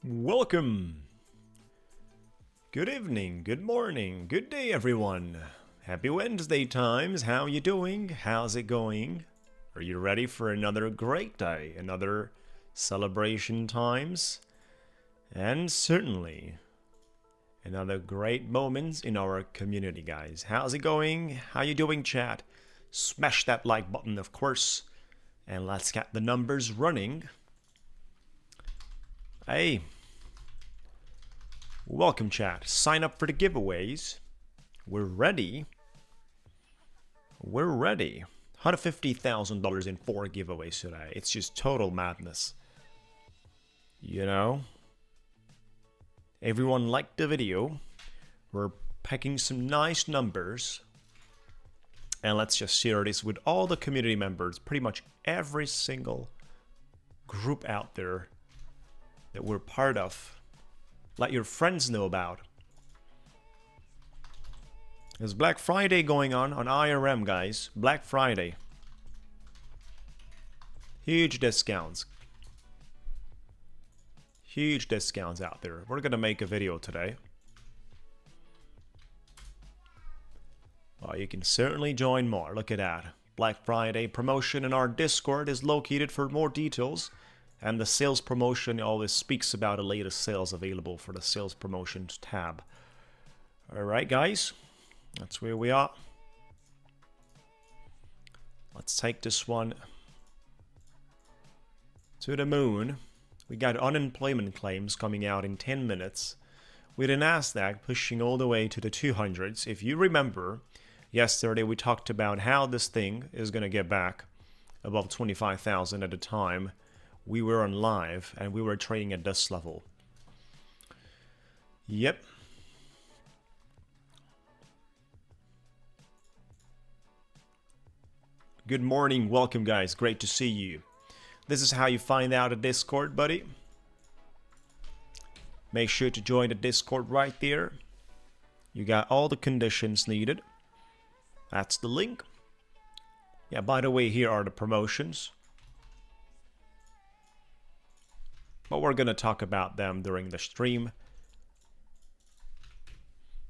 Welcome. Good evening, good morning, good day everyone. Happy Wednesday times. How you doing? How's it going? Are you ready for another great day? Another celebration times? And certainly another great moments in our community, guys. How's it going? How you doing, chat? Smash that like button, of course. And let's get the numbers running. Hey. Welcome, chat. Sign up for the giveaways. We're ready. We're ready. $150,000 in 4 giveaways today. It's just total madness. You know? Everyone liked the video. We're packing some nice numbers. And let's just share this with all the community members. Pretty much every single group out there that we're part of. Let your friends know about. There's Black Friday going on IRM, guys. Black Friday. Huge discounts. Huge discounts out there. We're gonna make a video today. Well, you can certainly join more. Look at that. Black Friday promotion in our Discord is located for more details. And the sales promotion always speaks about the latest sales available for the sales promotions tab. Alright, guys. That's where we are. Let's take this one to the moon. We got unemployment claims coming out in 10 minutes. With the Nasdaq pushing all the way to the 200s. If you remember, yesterday we talked about how this thing is going to get back above 25,000 at a time. We were on live and we were trading at this level. Yep. Good morning, welcome guys, great to see you. This is how you find out a Discord, buddy. Make sure to join the Discord right there. You got all the conditions needed. That's the link. Yeah, by the way, here are the promotions. But we're going to talk about them during the stream.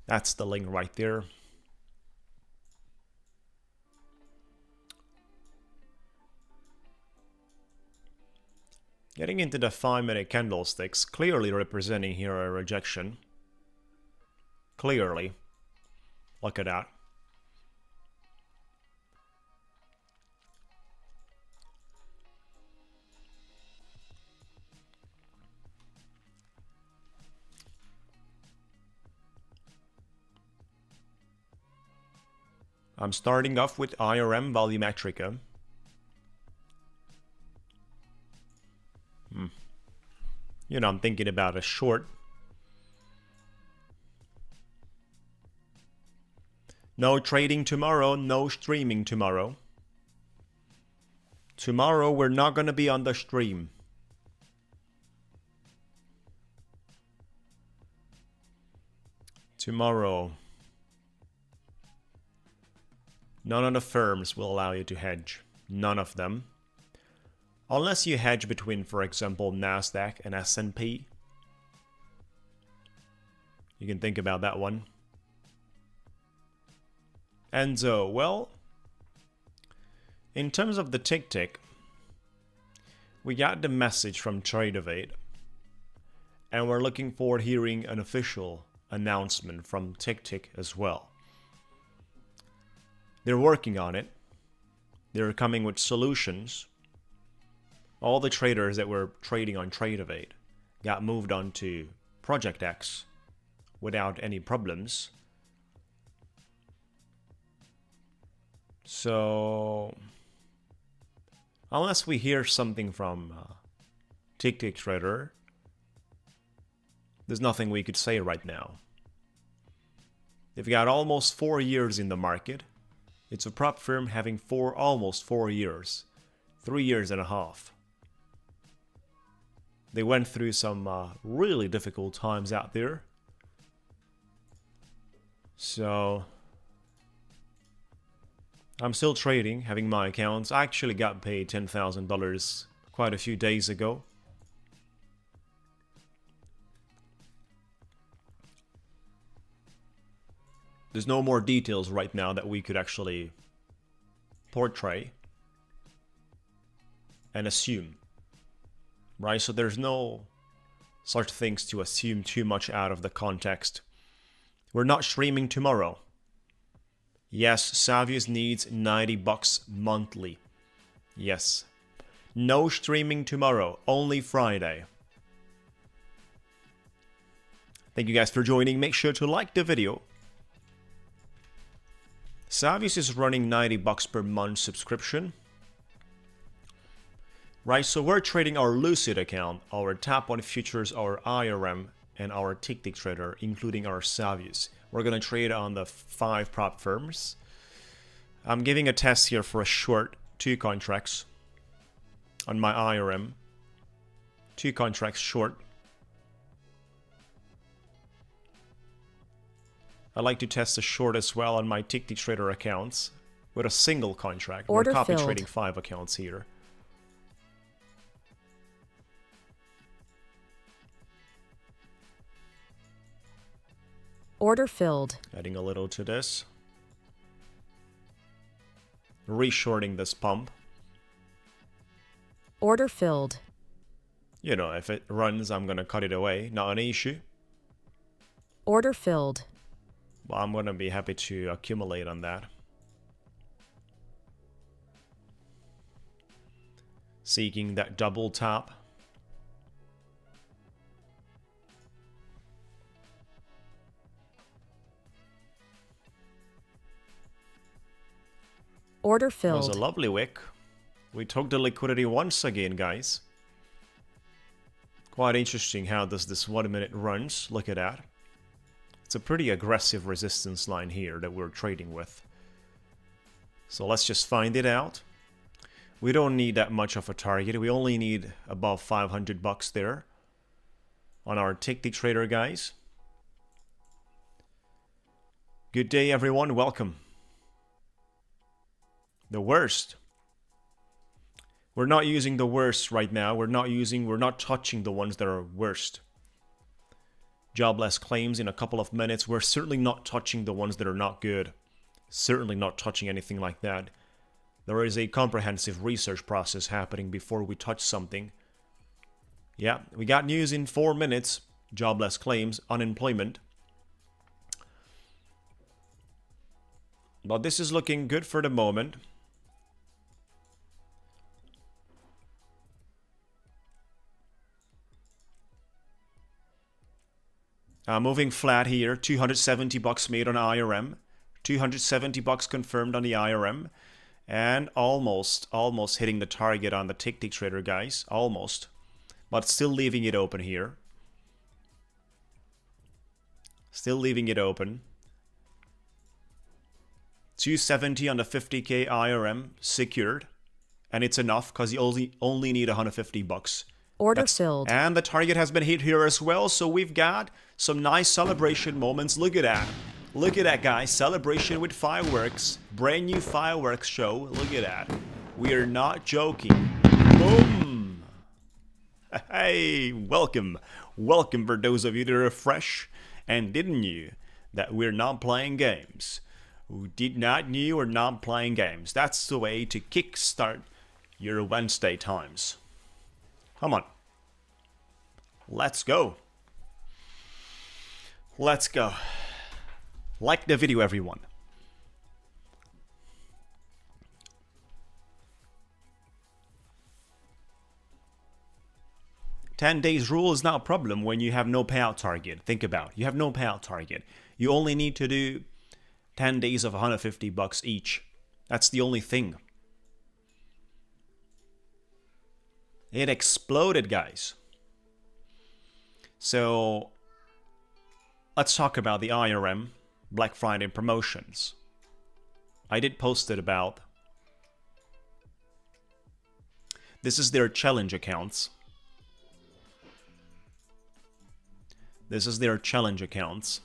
That's the link right there. Getting into the 5-minute candlesticks, clearly representing here a rejection. Clearly. Look at that. I'm starting off with IRM Volumetrica. You know, I'm thinking about a short. No trading tomorrow, no streaming tomorrow. Tomorrow we're not going to be on the stream. Tomorrow. None of the firms will allow you to hedge. None of them. Unless you hedge between, for example, Nasdaq and S&P. You can think about that one. And so, well, in terms of the Ticktick, we got the message from Tradeovate. And we're looking forward to hearing an official announcement from Ticktick as well. They're working on it. They're coming with solutions. All the traders that were trading on Tradeovate got moved on to Project X without any problems. So, unless we hear something from Ticktick Trader, there's nothing we could say right now. They've got almost 4 years in the market. It's a prop firm having almost 4 years. 3 years and a half. They went through some really difficult times out there. So, I'm still trading, having my accounts. I actually got paid $10,000 quite a few days ago. There's no more details right now that we could actually portray and assume, right? So there's no such things to assume too much out of the context. We're not streaming tomorrow. Yes, Savius needs $90 monthly. Yes. No streaming tomorrow, only Friday. Thank you guys for joining. Make sure to like the video. Savius is running $90 per month subscription. Right, so we're trading our Lucid account, our Tap 1 futures, our IRM, and our Ticktick trader, including our Savius. We're going to trade on the 5 prop firms. I'm giving a test here for a short 2 contracts on my IRM. 2 contracts short. I like to test a short as well on my Ticktick trader accounts with a single contract. We're copy trading 5 accounts here. Order filled. Adding a little to this. Reshorting this pump. Order filled. You know, if it runs, I'm going to cut it away. Not an issue. Order filled. Well, I'm going to be happy to accumulate on that. Seeking that double top. Order That filled. was a lovely wick. We took the liquidity once again, guys. Quite interesting how this 1 minute runs. Look at that. It's a pretty aggressive resistance line here that we're trading with. So let's just find it out. We don't need that much of a target. We only need above $500 there on our Ticktick trader, guys. Good day, everyone. Welcome. The worst. We're not using the worst right now. We're not touching the ones that are worst. Jobless claims in a couple of minutes. We're certainly not touching the ones that are not good. Certainly not touching anything like that. There is a comprehensive research process happening before we touch something. Yeah, we got news in 4 minutes. Jobless claims, unemployment. But this is looking good for the moment. Moving flat here, $270 made on IRM, $270 confirmed on the IRM, and almost hitting the target on the Ticktick trader, guys, almost, but still leaving it open here. Still leaving it open. 270 on the 50k IRM secured, and it's enough because you only need $150. Order filled. And the target has been hit here as well, so we've got some nice celebration moments. Look at that. Look at that, guys. Celebration with fireworks. Brand new fireworks show. Look at that. We are not joking. Boom. Hey, welcome. Welcome for those of you that are fresh and didn't know that we're not playing games. Who did not know we're not playing games. That's the way to kickstart your Wednesday times. Come on. Let's go. Let's go. Like the video, everyone. $10 days rule is not a problem when you have no payout target. Think about it. You have no payout target. You only need to do 10 days of $150 each. That's the only thing. It exploded, guys. So let's talk about the IRM Black Friday promotions. I did post it about. This is their challenge accounts. This is their challenge accounts.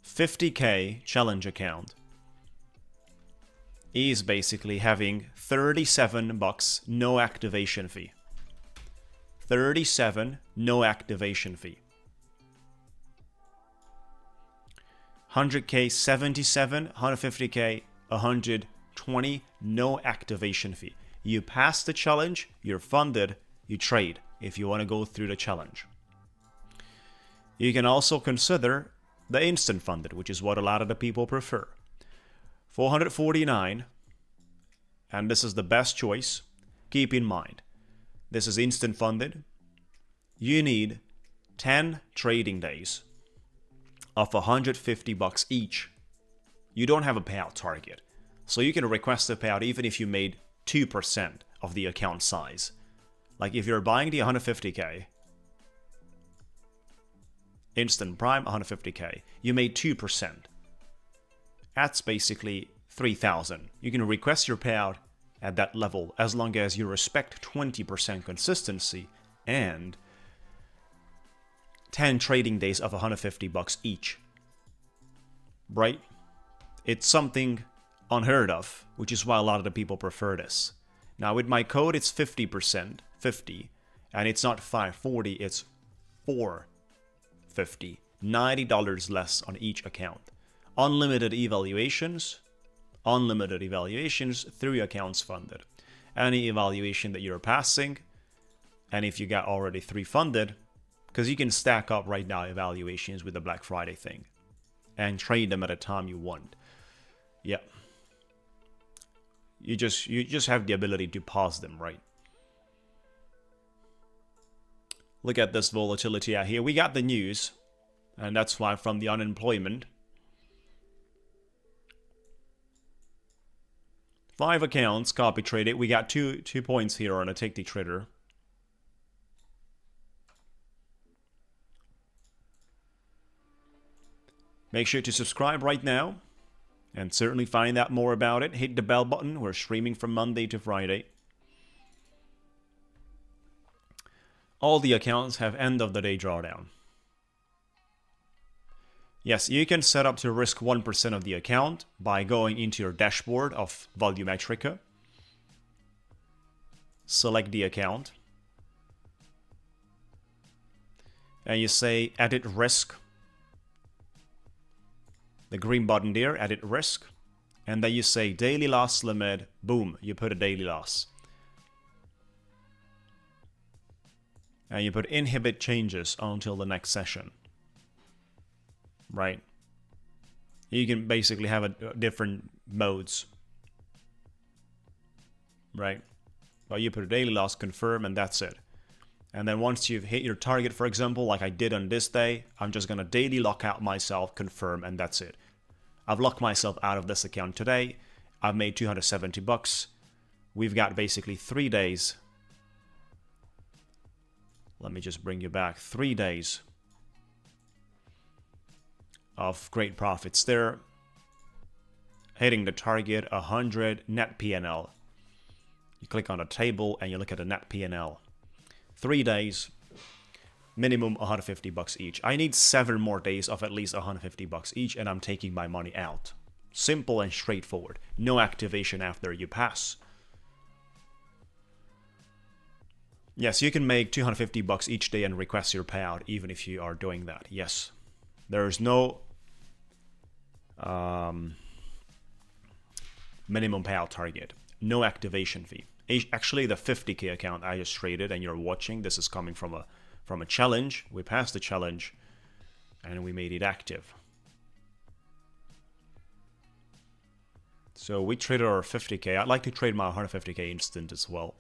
50k challenge account is basically having $37 no activation fee. 37 no activation fee. 100K 77, 150K 120, no activation fee. You pass the challenge, you're funded, you trade if you want to go through the challenge. You can also consider the instant funded, which is what a lot of the people prefer. 449, and this is the best choice. Keep in mind, this is instant funded. You need 10 trading days of $150 each. You don't have a payout target, so you can request a payout even if you made 2% of the account size. Like if you're buying the 150K, instant prime 150K, you made 2%. That's basically 3,000. You can request your payout at that level as long as you respect 20% consistency and 10 trading days of $150 each. Right? It's something unheard of, which is why a lot of the people prefer this. Now with my code it's 50%, 50, and it's not 540, it's 450. $90 less on each account. Unlimited evaluations, 3 accounts funded. Any evaluation that you're passing, and if you got already 3 funded, because you can stack up right now evaluations with the Black Friday thing and trade them at a time you want. Yeah. You just have the ability to pause them, right? Look at this volatility out here. We got the news, and that's why from the unemployment. 5 accounts copy traded. We got two points here on a Ticktick trader. Make sure to subscribe right now and certainly find out more about it. Hit the bell button. We're streaming from Monday to Friday. All the accounts have end of the day drawdown. Yes, you can set up to risk 1% of the account by going into your dashboard of Volumetrica. Select the account. And you say edit risk. The green button there, edit risk. And then you say daily loss limit. Boom, you put a daily loss. And you put inhibit changes until the next session. Right? You can basically have different modes. Right? But you put a daily loss, confirm, and that's it. And then once you've hit your target, for example, like I did on this day, I'm just going to daily lock out myself, confirm, and that's it. I've locked myself out of this account today. I've made $270. We've got basically 3 days. Let me just bring you back. 3 days of great profits there. Hitting the target, 100 net P&L. You click on the table and you look at the net P&L. 3 days, minimum $150 each. I need 7 more days of at least $150 each, and I'm taking my money out. Simple and straightforward. No activation after you pass. Yes, you can make $250 each day and request your payout even if you are doing that. Yes. There's no minimum payout target. No activation fee. Actually, the 50K account I just traded and you're watching, this is coming from a challenge. We passed the challenge and we made it active. So we traded our 50K. I'd like to trade my 150K instant as well.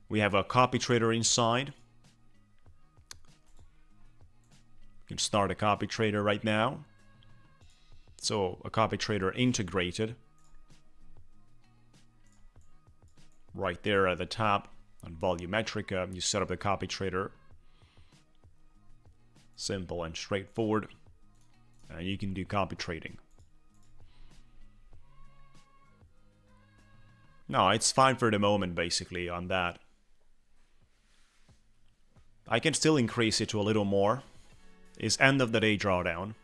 We have a copy trader inside. You can start a copy trader right now. So a copy trader integrated. Right there at the top on Volumetrica, you set up the copy trader. Simple and straightforward. And you can do copy trading. No, it's fine for the moment basically on that. I can still increase it to a little more. It's end of the day drawdown.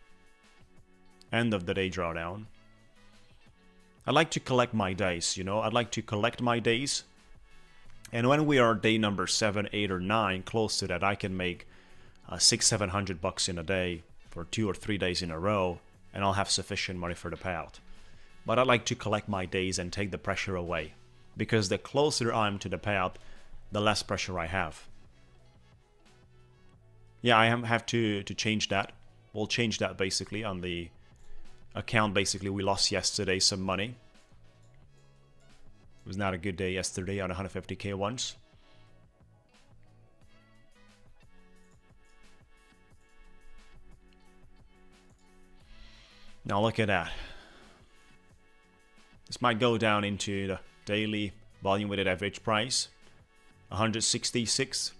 End of the day drawdown. I like to collect my days, you know. I'd like to collect my days. And when we are day number 7, 8, or 9, close to that, I can make $600-700 in a day for 2 or 3 days in a row, and I'll have sufficient money for the payout. But I like to collect my days and take the pressure away, because the closer I'm to the payout, the less pressure I have. Yeah, I have to change that. We'll change that basically on the account. Basically, we lost yesterday some money. It was not a good day yesterday on 150k once. Now look at that. This might go down into the daily volume weighted average price, 166,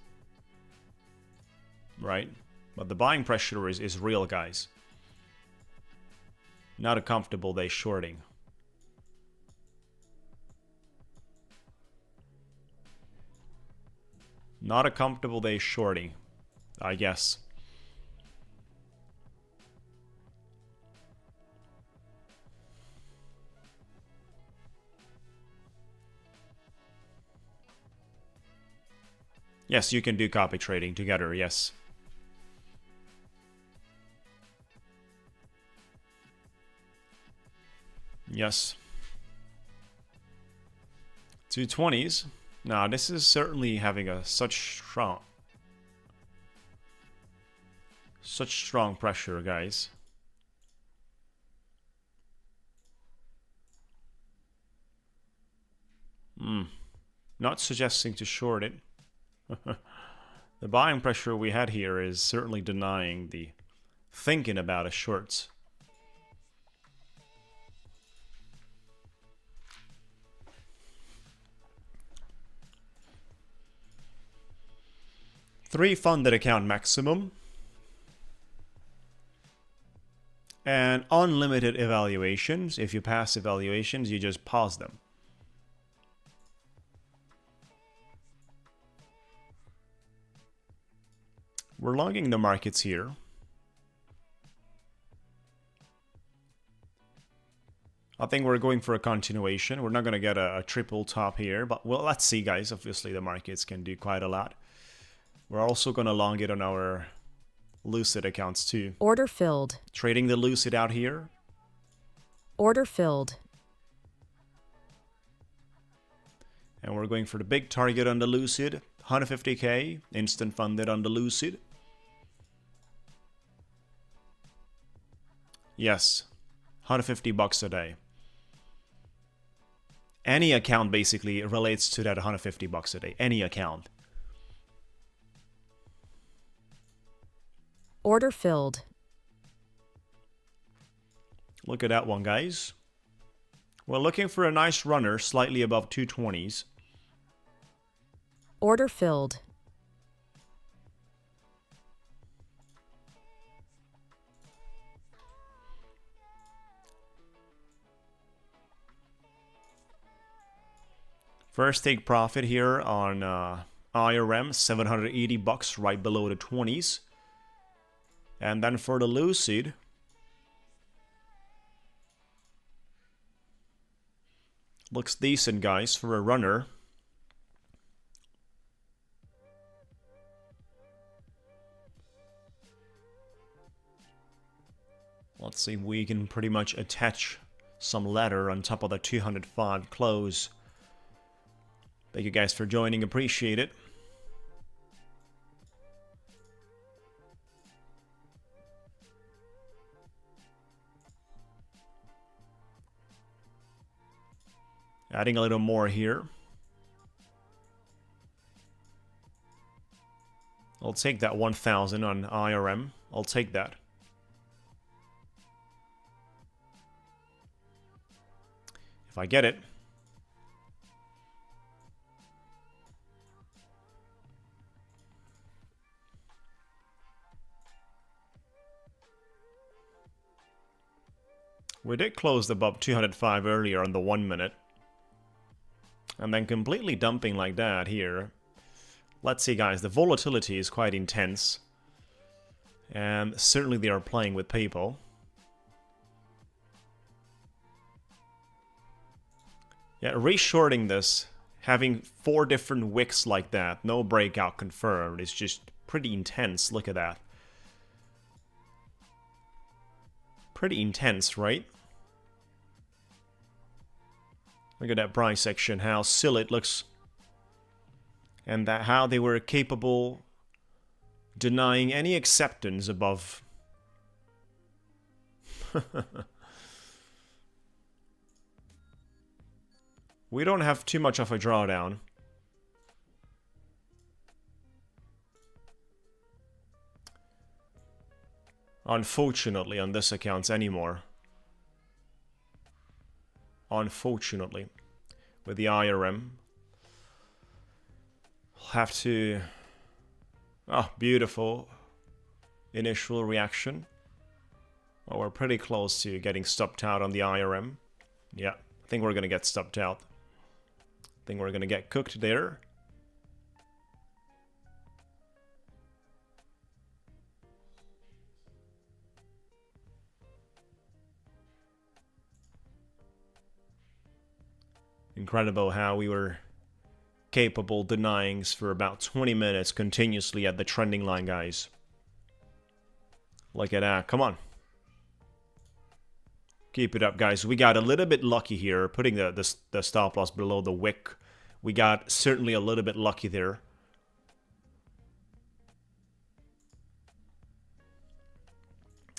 right? But the buying pressure is real, guys. Not a comfortable day shorting. Not a comfortable day shorting, I guess. Yes, you can do copy trading together, yes. Yes. 220s. Now, this is certainly having such strong pressure, guys. Not suggesting to short it. The buying pressure we had here is certainly denying the thinking about a shorts. Three funded account maximum. And unlimited evaluations. If you pass evaluations, you just pause them. We're logging the markets here. I think we're going for a continuation. We're not going to get a triple top here, but well, let's see, guys. Obviously, the markets can do quite a lot. We're also going to long it on our Lucid accounts too. Order filled. Trading the Lucid out here. Order filled. And we're going for the big target on the Lucid. 150k, instant funded on the Lucid. Yes, $150 a day. Any account basically relates to that $150 a day. Any account. Order filled. Look at that one, guys. We're looking for a nice runner, slightly above 220s. Order filled. First take profit here on IRM, $780 right below the 20s. And then for the Lucid, looks decent, guys, for a runner. Let's see if we can pretty much attach some ladder on top of the 205 close. Thank you guys for joining, appreciate it. Adding a little more here. I'll take that 1,000 on IRM. I'll take that. If I get it. We did close above 205 earlier on the 1 minute. And then completely dumping like that here. Let's see, guys, the volatility is quite intense. And certainly they are playing with people. Yeah, reshorting this, having 4 different wicks like that, no breakout confirmed, is just pretty intense. Look at that. Pretty intense, right? Look at that price section, how silly it looks. And that how they were capable denying any acceptance above. We don't have too much of a drawdown. Unfortunately, on this account anymore. Unfortunately, with the IRM, we'll have to. Oh, beautiful initial reaction. Well, we're pretty close to getting stopped out on the IRM. Yeah, I think we're gonna get stopped out. I think we're gonna get cooked there. Incredible how we were capable denyings for about 20 minutes continuously at the trending line, guys. Look at that. Come on. Keep it up, guys. We got a little bit lucky here, putting the stop loss below the wick. We got certainly a little bit lucky there.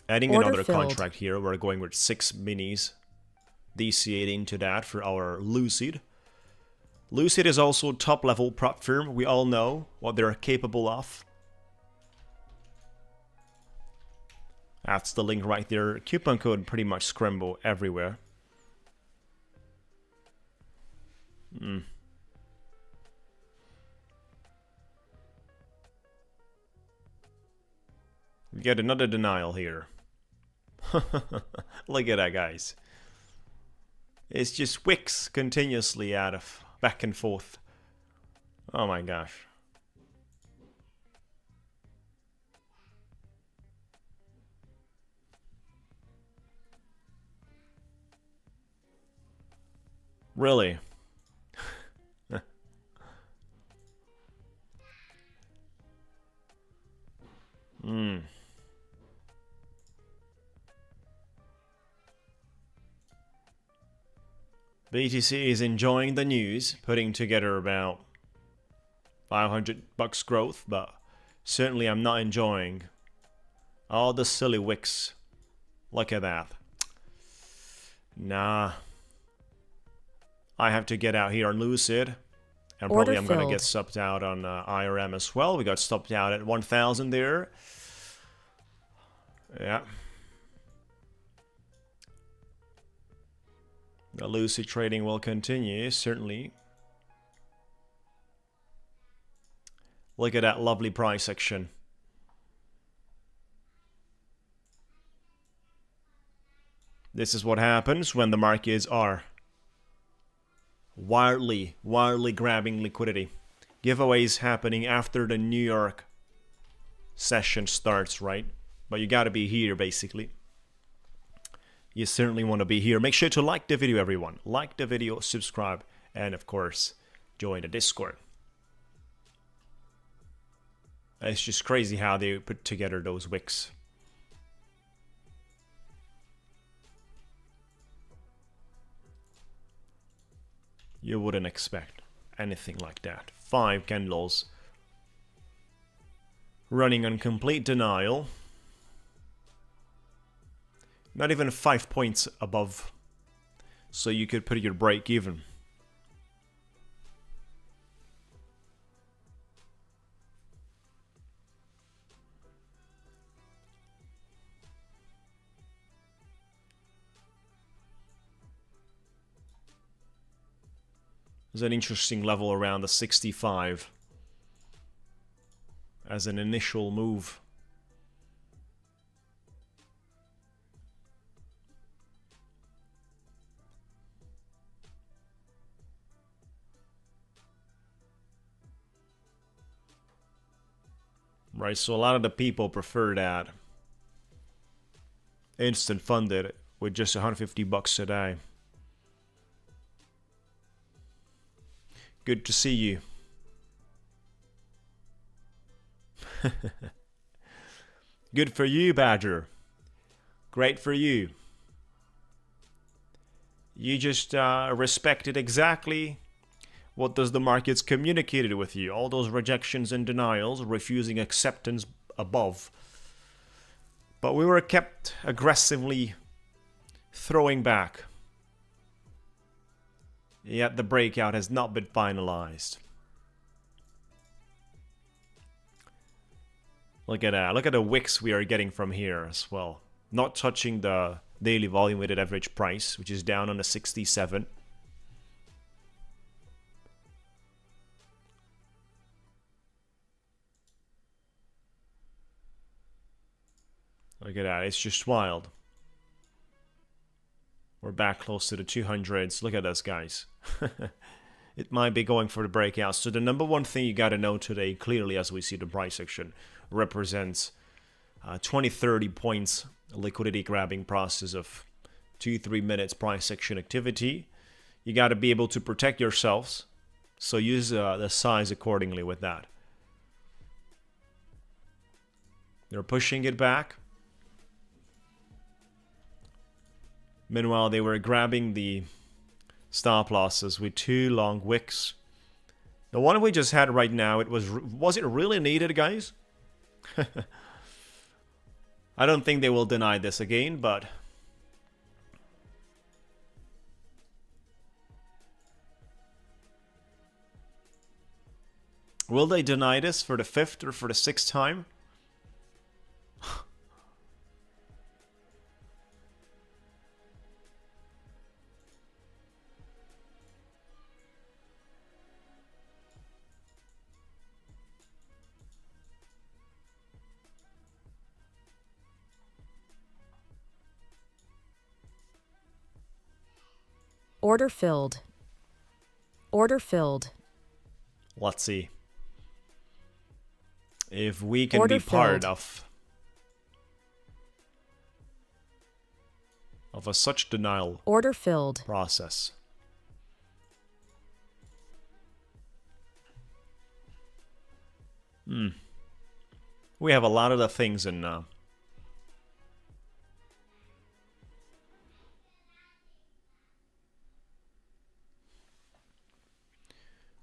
Adding Order another filled. contract here. We're going with 6 minis. DCA'd into that for our Lucid. Lucid is also a top level prop firm. We all know what they're capable of. That's the link right there. Coupon code pretty much scramble everywhere. We get another denial here. Look at that, guys. It's just wicks continuously out of back and forth. Oh my gosh. Really? BTC is enjoying the news, putting together about 500 bucks growth, but certainly I'm not enjoying all the silly wicks. Look at that. Nah. I have to get out here on Lucid. And probably I'm going to get stopped out on IRM as well. We got stopped out at 1,000 there. Yeah. The Lucid trading will continue, certainly. Look at that lovely price action. This is what happens when the markets are wildly grabbing liquidity. Giveaways happening after the New York session starts, right? But you gotta be here, basically. You certainly want to be here. Make sure to like the video, everyone. Like the video, subscribe, and of course, join the Discord. It's just crazy how they put together those wicks. You wouldn't expect anything like that. 5 candles running on complete denial. Not even 5 points above. So you could put your break even. There's an interesting level around the 65 as an initial move. Right, so a lot of the people prefer that instant funded with just 150 bucks a day. Good to see you. Good for you, Badger. Great for you. You just respected exactly what does the markets communicated with you. All those rejections and denials, refusing acceptance above. But we were kept aggressively throwing back. Yet the breakout has not been finalized. Look at that. Look at the wicks we are getting from here as well. Not touching the daily volume weighted average price, which is down on the 67. Look at that. It's just wild. We're back close to the 200s. Look at this, guys. It might be going for the breakout. So the number one thing you got to know today, clearly as we see the price action, represents 20-30 points liquidity grabbing process of 2-3 minutes price action activity. You got to be able to protect yourselves. So use the size accordingly with that. They're pushing it back. Meanwhile, they were grabbing the stop losses with 2 long wicks. The one we just had right now, was it really needed, guys? I don't think they will deny this again, but will they deny this for the 5th or for the 6th time? Order filled. Order filled. Let's see if we can Order be part filled. of a such denial Order filled. process. We have a lot of the things in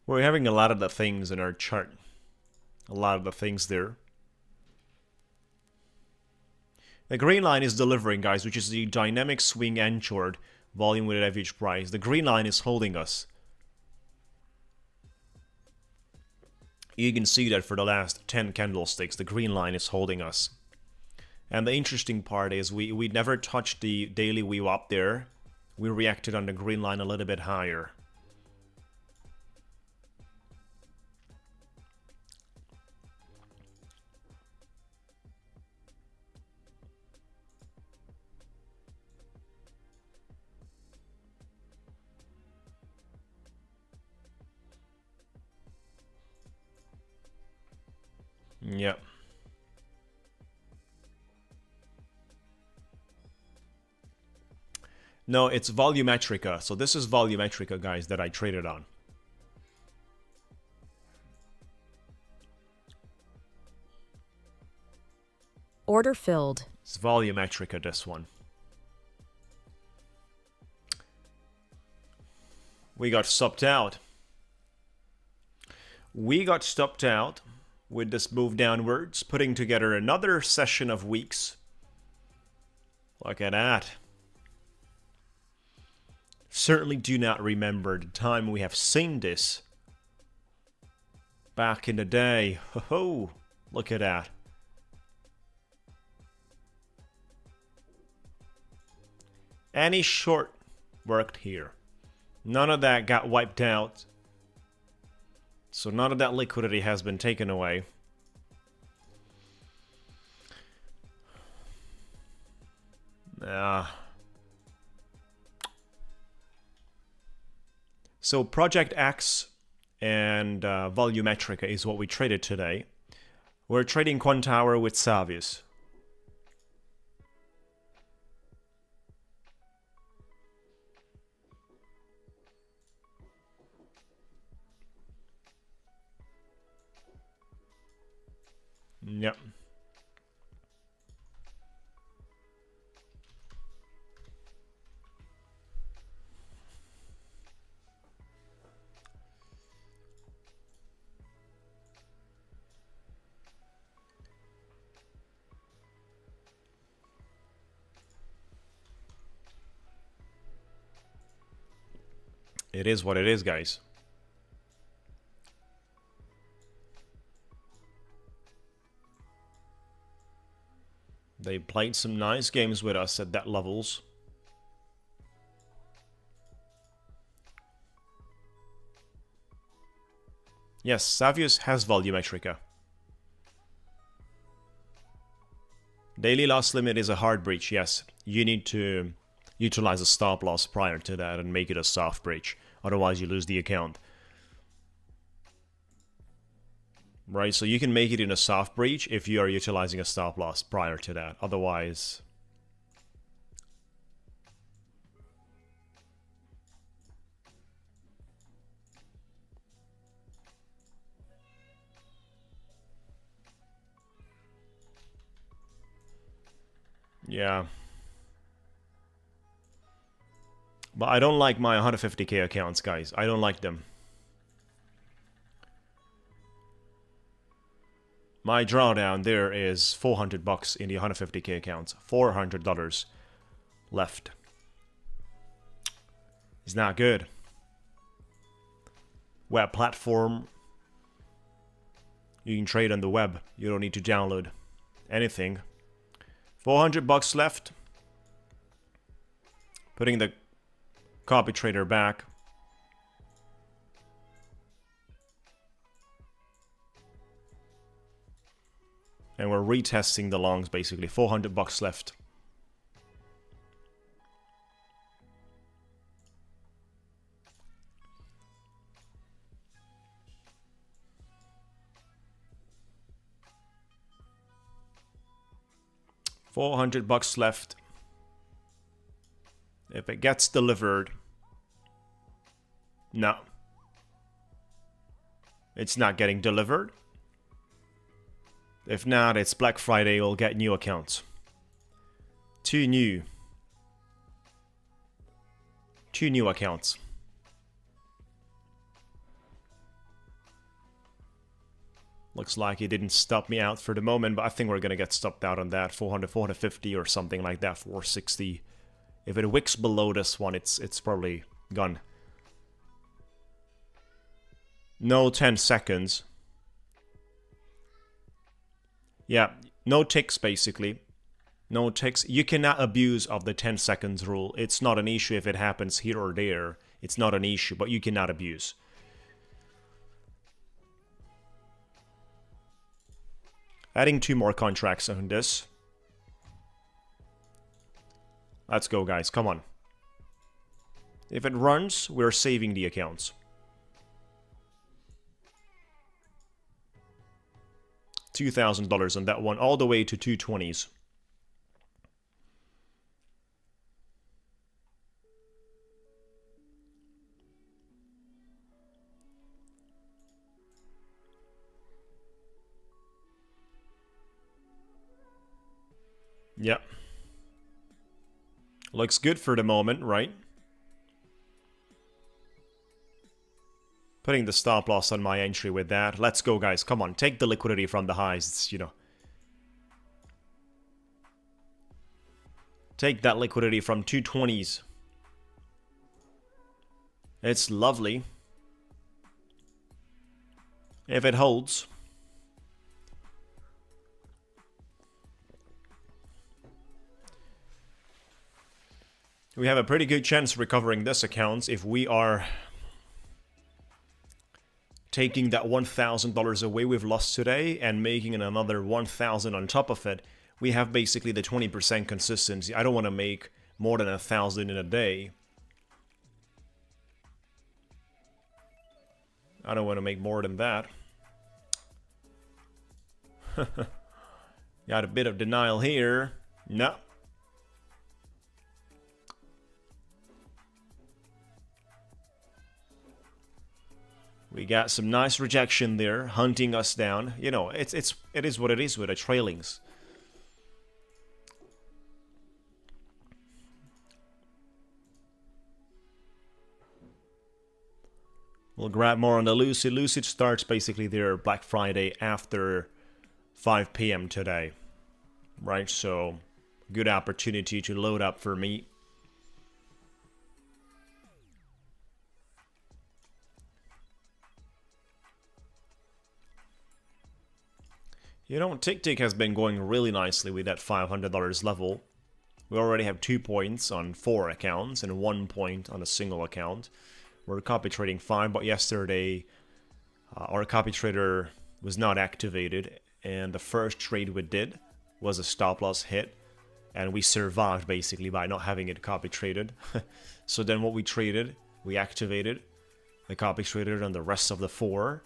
we're having a lot of the things in our chart. A lot of the things there. The green line is delivering, guys, which is the dynamic swing anchored volume weighted average price. The green line is holding us. You can see that for the last 10 candlesticks, the green line is holding us. And the interesting part is we never touched the daily VWAP there. We reacted on the green line a little bit higher. Yep. No, it's volumetrica. So this is volumetrica, guys, that I traded on. Order filled. It's volumetrica, this one. We got stopped out. We got stopped out with this move downwards, putting together another session of weeks. Look at that. Certainly do not remember the time we have seen this back in the day. Ho-ho, look at that. Any short worked here. None of that got wiped out. So none of that liquidity has been taken away. So Project X and Volumetrica is what we traded today. We're trading Quantower with Savius. Yep. It is what it is, guys. They played some nice games with us at that levels. Yes, Savius has Volumetrica. Daily loss limit is a hard breach, yes. You need to utilize a stop loss prior to that and make it a soft breach. Otherwise you lose the account. Right, so you can make it in a soft breach if you are utilizing a stop loss prior to that. Otherwise... yeah. But I don't like my 150k accounts, guys. I don't like them. My drawdown there is $400 in the 150k accounts. $400 left. It's not good. Web platform. You can trade on the web. You don't need to download anything. $400 left. Putting the copy trader back. And we're retesting the longs basically. $400 left. $400 left. If it gets delivered, no. It's not getting delivered. If not, it's Black Friday, we'll get new accounts. Two new accounts. Looks like it didn't stop me out for the moment, but I think we're gonna get stopped out on that. 400, 450 or something like that, 460. If it wicks below this one, it's probably gone. No 10 seconds. Yeah, no ticks basically. No ticks. You cannot abuse of the 10 seconds rule. It's not an issue if it happens here or there. It's not an issue, but you cannot abuse. Adding 2 more contracts on this. Let's go, guys. Come on. If it runs, we're saving the accounts. $2,000 on that one, all the way to 220s. Yep. Looks good for the moment, right? Putting the stop loss on my entry with that. Let's go, guys. Come on, take the liquidity from the highs. It's, you know. Take that liquidity from 220s. It's lovely. If it holds. We have a pretty good chance recovering this account if we are taking that $1,000 away we've lost today and making another $1,000 on top of it. We have basically the 20% consistency. I don't want to make more than $1,000 in a day. I don't want to make more than that. Got a bit of denial here. No. We got some nice rejection there, hunting us down. You know, it is what it is with the trailings. We'll grab more on the Lucid. Lucid starts basically their Black Friday after 5 p.m. today. Right, so good opportunity to load up for me. You know, Ticktick has been going really nicely with that $500 level. We already have 2 points on 4 accounts and 1 point on a single account. We're copy trading fine, but yesterday our copy trader was not activated, and the first trade we did was a stop loss hit, and we survived basically by not having it copy traded. So then what we traded, we activated the copy trader on the rest of the 4,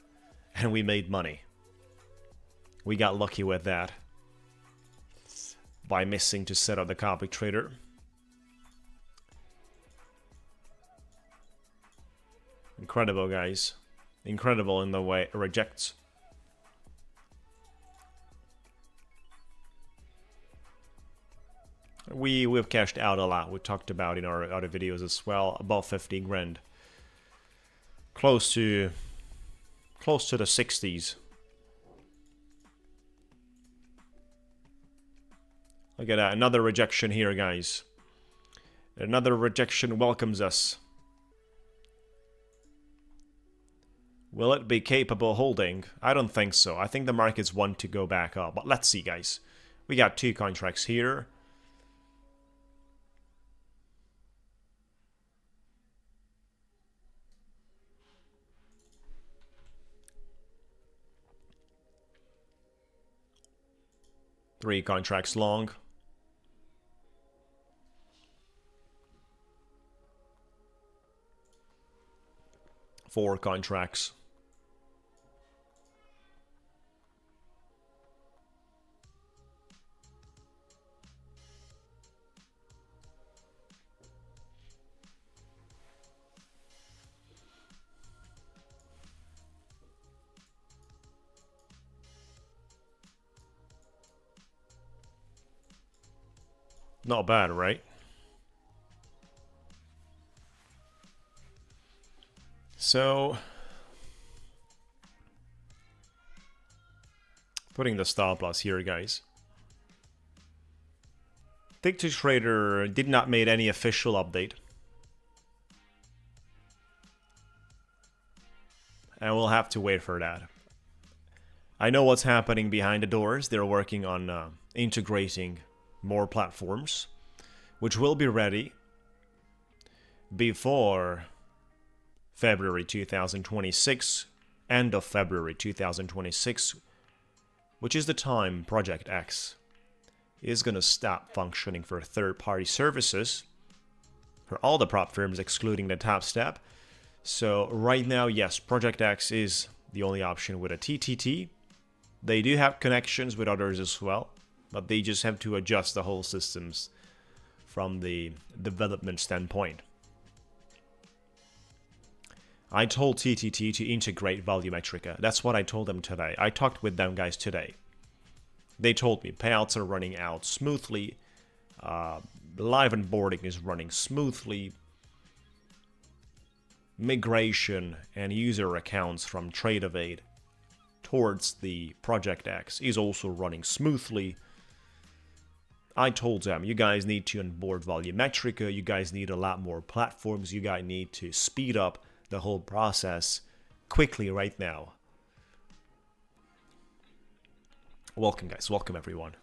and we made money. We got lucky with that by missing to set up the copy trader. Incredible, guys. Incredible in the way it rejects. We've cashed out a lot. We talked about in our other videos as well, about 50 grand. Close to the 60s. Look at that, another rejection here, guys. Another rejection welcomes us. Will it be capable of holding? I don't think so. I think the markets want to go back up. But let's see, guys. We got 2 contracts here. Three contracts long. Four contracts. Not bad, right? So, putting the stop loss here, guys. Ticktick Trader did not make any official update. And we'll have to wait for that. I know what's happening behind the doors. They're working on integrating more platforms, which will be ready before February 2026, end of February 2026, which is the time Project X is going to stop functioning for third-party services for all the prop firms, excluding the top step. So right now, yes, Project X is the only option with a TTT. They do have connections with others as well, but they just have to adjust the whole systems from the development standpoint. I told TTT to integrate Volumetrica. That's what I told them today. I talked with them guys today. They told me payouts are running out smoothly. Live onboarding is running smoothly. Migration and user accounts from TradeOvate towards the Project X is also running smoothly. I told them, you guys need to onboard Volumetrica, you guys need a lot more platforms, you guys need to speed up the whole process quickly right now. Welcome, guys. Welcome, everyone.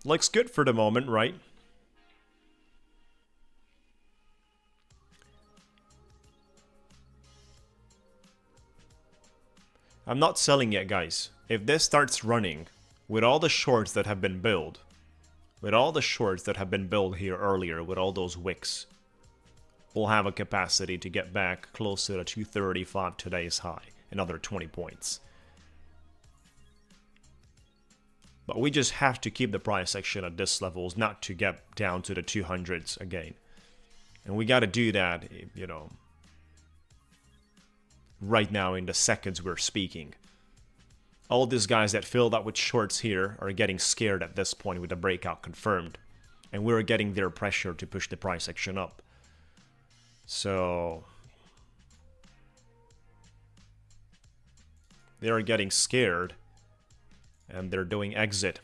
Looks good for the moment, right? I'm not selling yet, guys. If this starts running with all the shorts that have been built, here earlier, with all those wicks, we'll have a capacity to get back close to the 235 today's high, another 20 points. But we just have to keep the price action at this levels, not to get down to the 200s again. And we got to do that, you know, right now in the seconds we're speaking. All these guys that filled up with shorts here are getting scared at this point with the breakout confirmed. And we're getting their pressure to push the price action up. So they are getting scared and they're doing exit.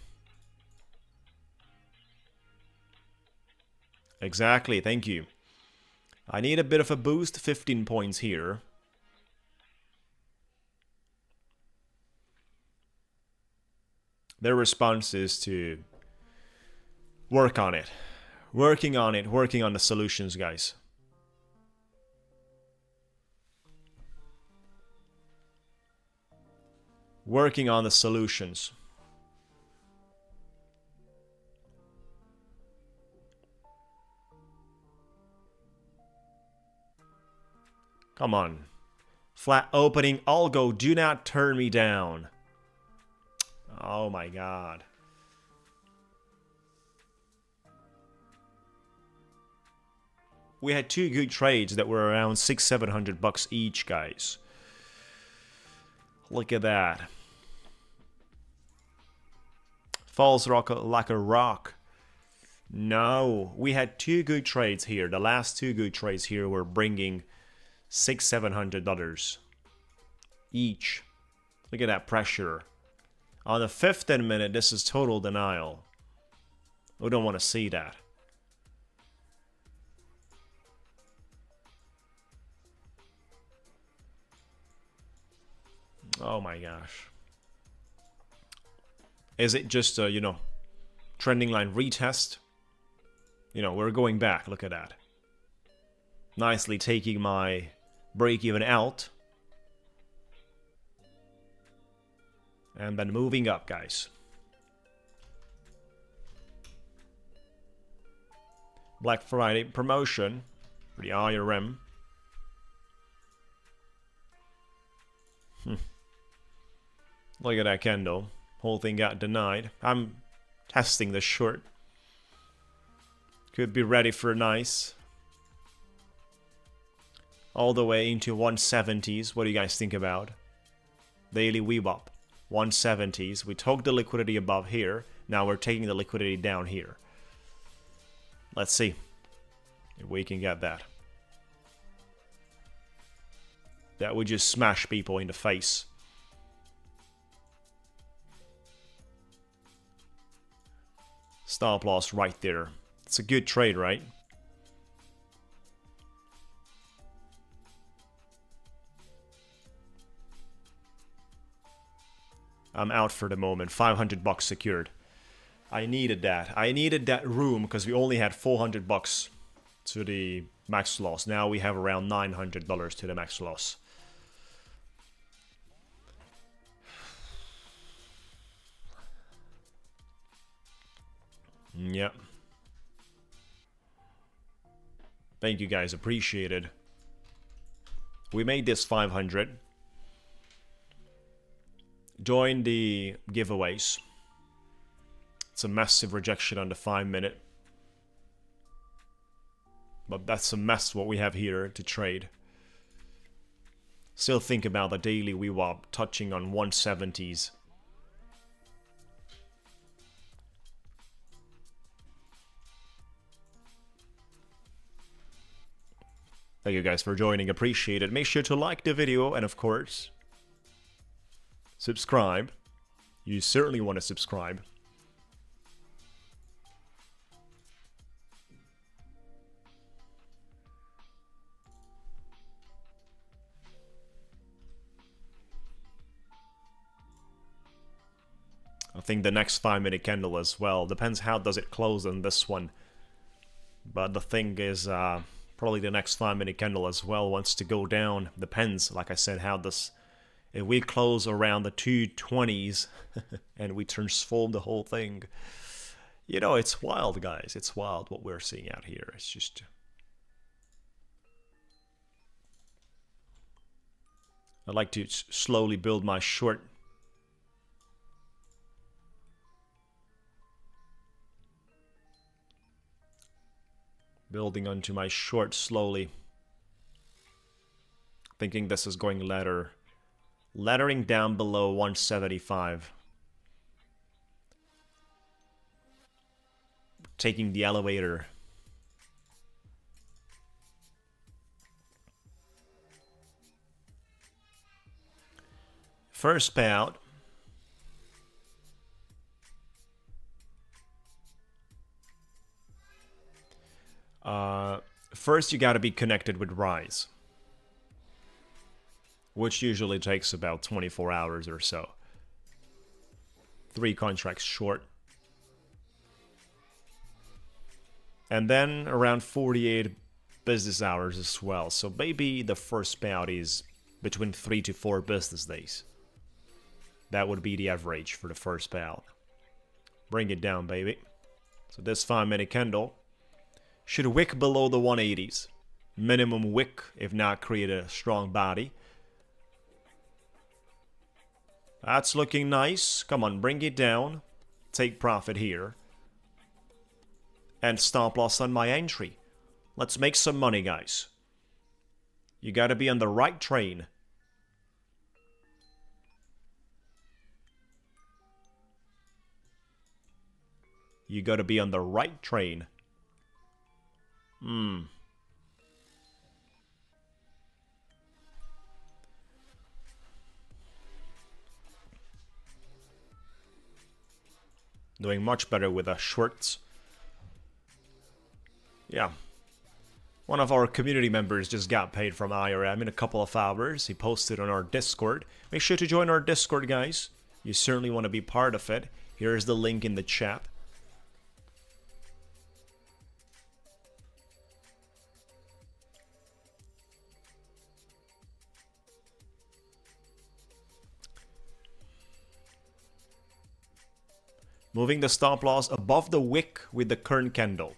Exactly, thank you. I need a bit of a boost, 15 points here. Their response is to work on it. Working on it, working on the solutions, guys. Working on the solutions. Come on. Flat opening, I'll go. Do not turn me down. Oh my god. We had two good trades that were around $600-700 each, guys. Look at that. Falls rock like a rock. No, we had two good trades here. The last two good trades here were bringing $600-700 each. Look at that pressure. On the 15 minute, this is total denial. We don't want to see that. Oh my gosh. Is it just a, you know, trending line retest? You know, we're going back. Look at that. Nicely taking my break even out. And then moving up, guys. Black Friday promotion for the IRM. Look at that candle. Whole thing got denied. I'm testing the short. Could be ready for a nice. All the way into 170s. What do you guys think about? Daily VWAP. 170s. We took the liquidity above here. Now we're taking the liquidity down here. Let's see if we can get that. That would just smash people in the face. Stop loss right there. It's a good trade, right? I'm out for the moment. $500 secured. I needed that. I needed that room because we only had $400 to the max loss. Now we have around $900 to the max loss. Yep. Thank you guys, appreciated. We made this 500. Join the giveaways. It's a massive rejection on the 5 minute. But that's a mess what we have here to trade. Still think about the daily VWAP touching on 170s. Thank you guys for joining, appreciate it. Make sure to like the video and of course, subscribe. You certainly want to subscribe. I think the next 5 minute candle as well. Depends how does it close on this one. But the thing is, probably the next 5 minute candle as well wants to go down. Depends, like I said, how this... If we close around the 220s and we transform the whole thing, you know, it's wild, guys. It's wild what we're seeing out here. It's just... I'd like to slowly build my short. Building onto my short slowly. Thinking this is going ladder. Laddering down below 175. Taking the elevator. First payout. First, you got to be connected with Rise, which usually takes about 24 hours or so. 3 contracts short. And then around 48 business hours as well. So maybe the first payout is between 3 to 4 business days. That would be the average for the first payout. Bring it down, baby. So this 5-minute candle should wick below the 180s. Minimum wick, if not create a strong body. That's looking nice. Come on, bring it down. Take profit here. And stop loss on my entry. Let's make some money, guys. You gotta be on the right train. You gotta be on the right train. Doing much better with the shorts. Yeah. One of our community members just got paid from IRM in a couple of hours. He posted on our Discord. Make sure to join our Discord, guys. You certainly want to be part of it. Here's the link in the chat. Moving the stop loss above the wick with the current candle.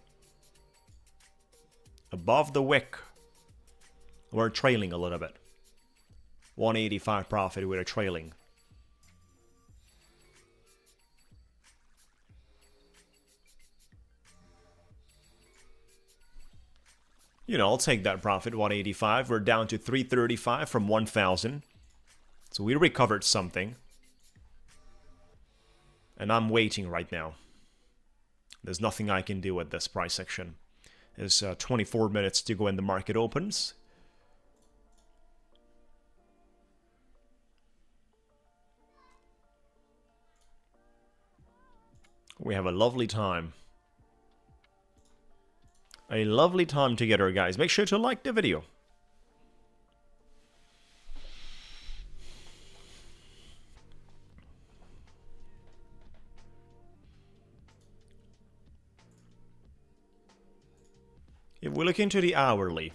Above the wick. We're trailing a little bit. 185 profit with a trailing. You know, I'll take that profit, 185. We're down to 335 from 1,000. So we recovered something. And I'm waiting right now. There's nothing I can do with this price action. There's 24 minutes to go when the market opens. We have a lovely time. A lovely time together, guys. Make sure to like the video. If we look into the hourly,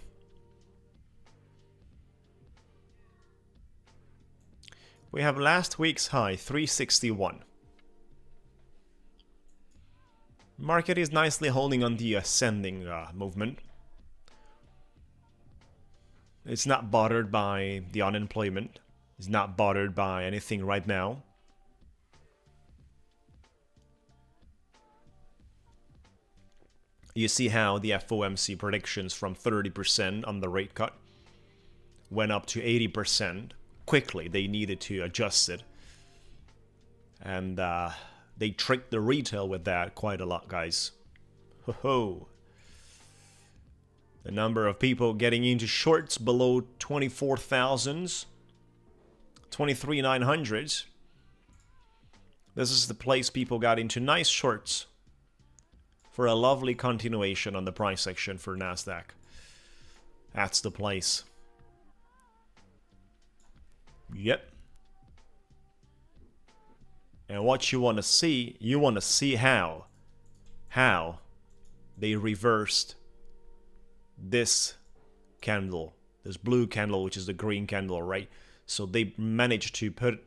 we have last week's high, 361. Market is nicely holding on the ascending movement. It's not bothered by the unemployment. It's not bothered by anything right now. You see how the FOMC predictions from 30% on the rate cut went up to 80% quickly. They needed to adjust it. And they tricked the retail with that quite a lot, guys. Ho-ho. The number of people getting into shorts below 24,000s, 23,900s. This is the place people got into nice shorts for a lovely continuation on the price action for Nasdaq. That's the place. Yep. And what you want to see how they reversed this candle, this blue candle, which is the green candle, right? So they managed to put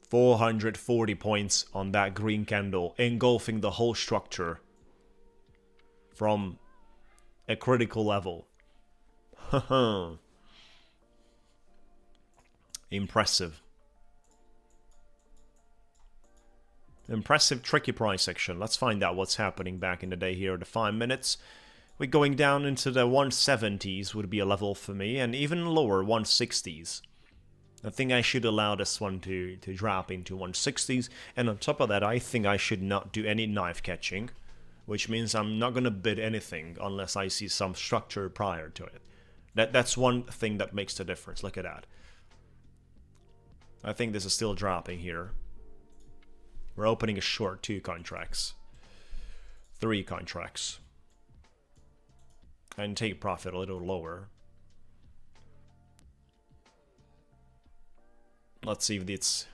440 points on that green candle, engulfing the whole structure from a critical level. Impressive. Impressive, tricky price action. Let's find out what's happening back in the day here at the 5 minutes. We're going down into the 170s would be a level for me, and even lower 160s. I think I should allow this one to drop into 160s, and on top of that, I think I should not do any knife catching, which means I'm not going to bid anything unless I see some structure prior to it. That's one thing that makes the difference. Look at that. I think this is still dropping here. We're opening a short 2 contracts. 3 contracts. And take profit a little lower. Let's see if it's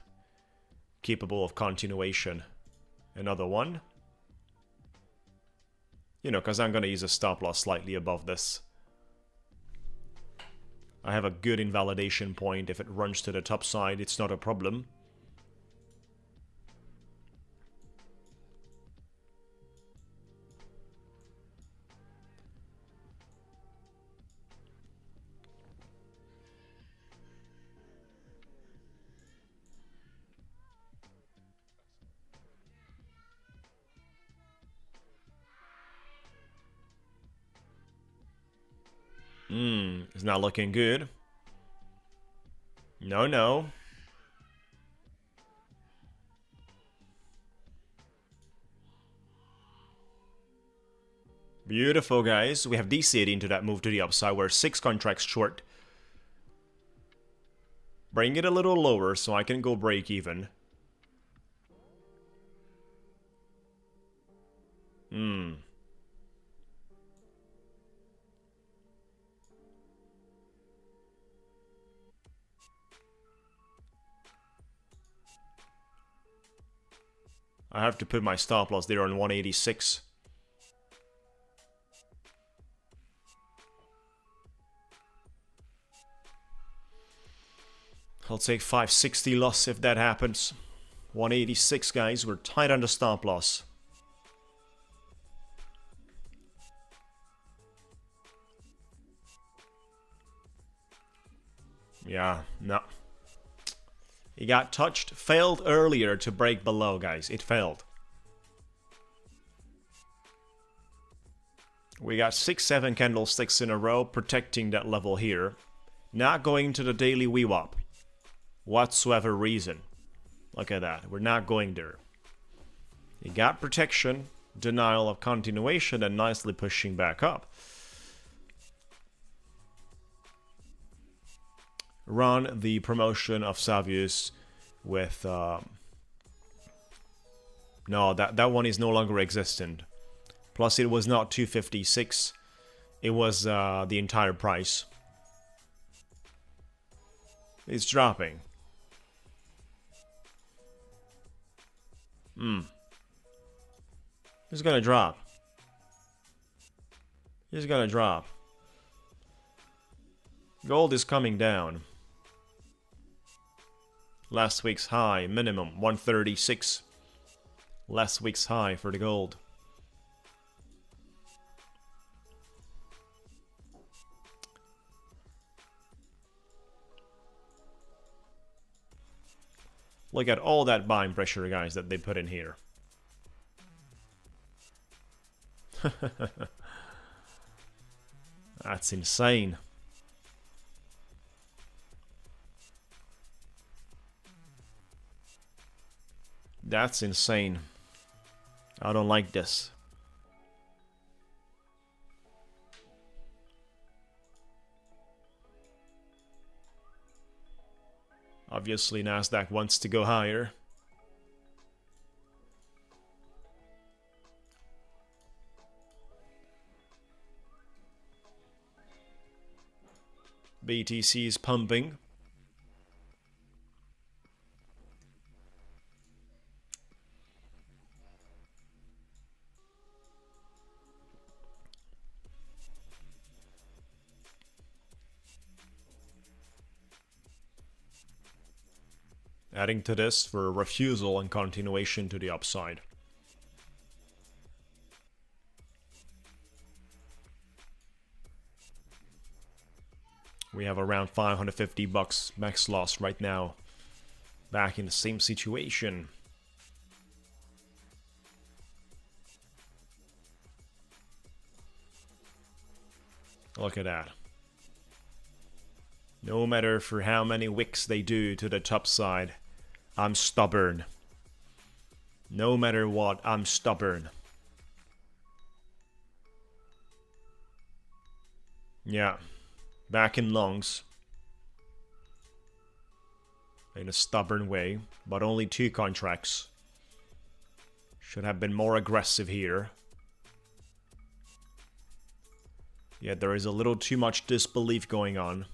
capable of continuation. Another one. You know, because I'm going to use a stop loss slightly above this. I have a good invalidation point. If it runs to the top side, it's not a problem. It's not looking good. No, no. Beautiful, guys. We have DC'd into that move to the upside. We're 6 contracts short. Bring it a little lower so I can go break even. I have to put my stop loss there on 186. I'll take 560 loss if that happens. 186, guys. We're tight on the stop loss. Yeah, no. He got touched. Failed earlier to break below, guys. It failed. We got 6-7 candlesticks in a row protecting that level here. Not going to the daily VWAP. Whatsoever reason. Look at that. We're not going there. He got protection, denial of continuation, and nicely pushing back up. Run the promotion of Savius with... no, that one is no longer existent. Plus, it was not 256. It was the entire price. It's dropping. It's gonna drop. It's gonna drop. Gold is coming down. Last week's high, minimum 136. Last week's high for the gold. Look at all that buying pressure, guys, that they put in here. That's insane. That's insane. I don't like this. Obviously, Nasdaq wants to go higher. BTC is pumping. Adding to this for refusal and continuation to the upside. We have around $550 max loss right now. Back in the same situation. Look at that. No matter for how many wicks they do to the top side, I'm stubborn. No matter what, I'm stubborn. Yeah. Back in longs. In a stubborn way, but only 2 contracts. Should have been more aggressive here. Yet there is a little too much disbelief going on.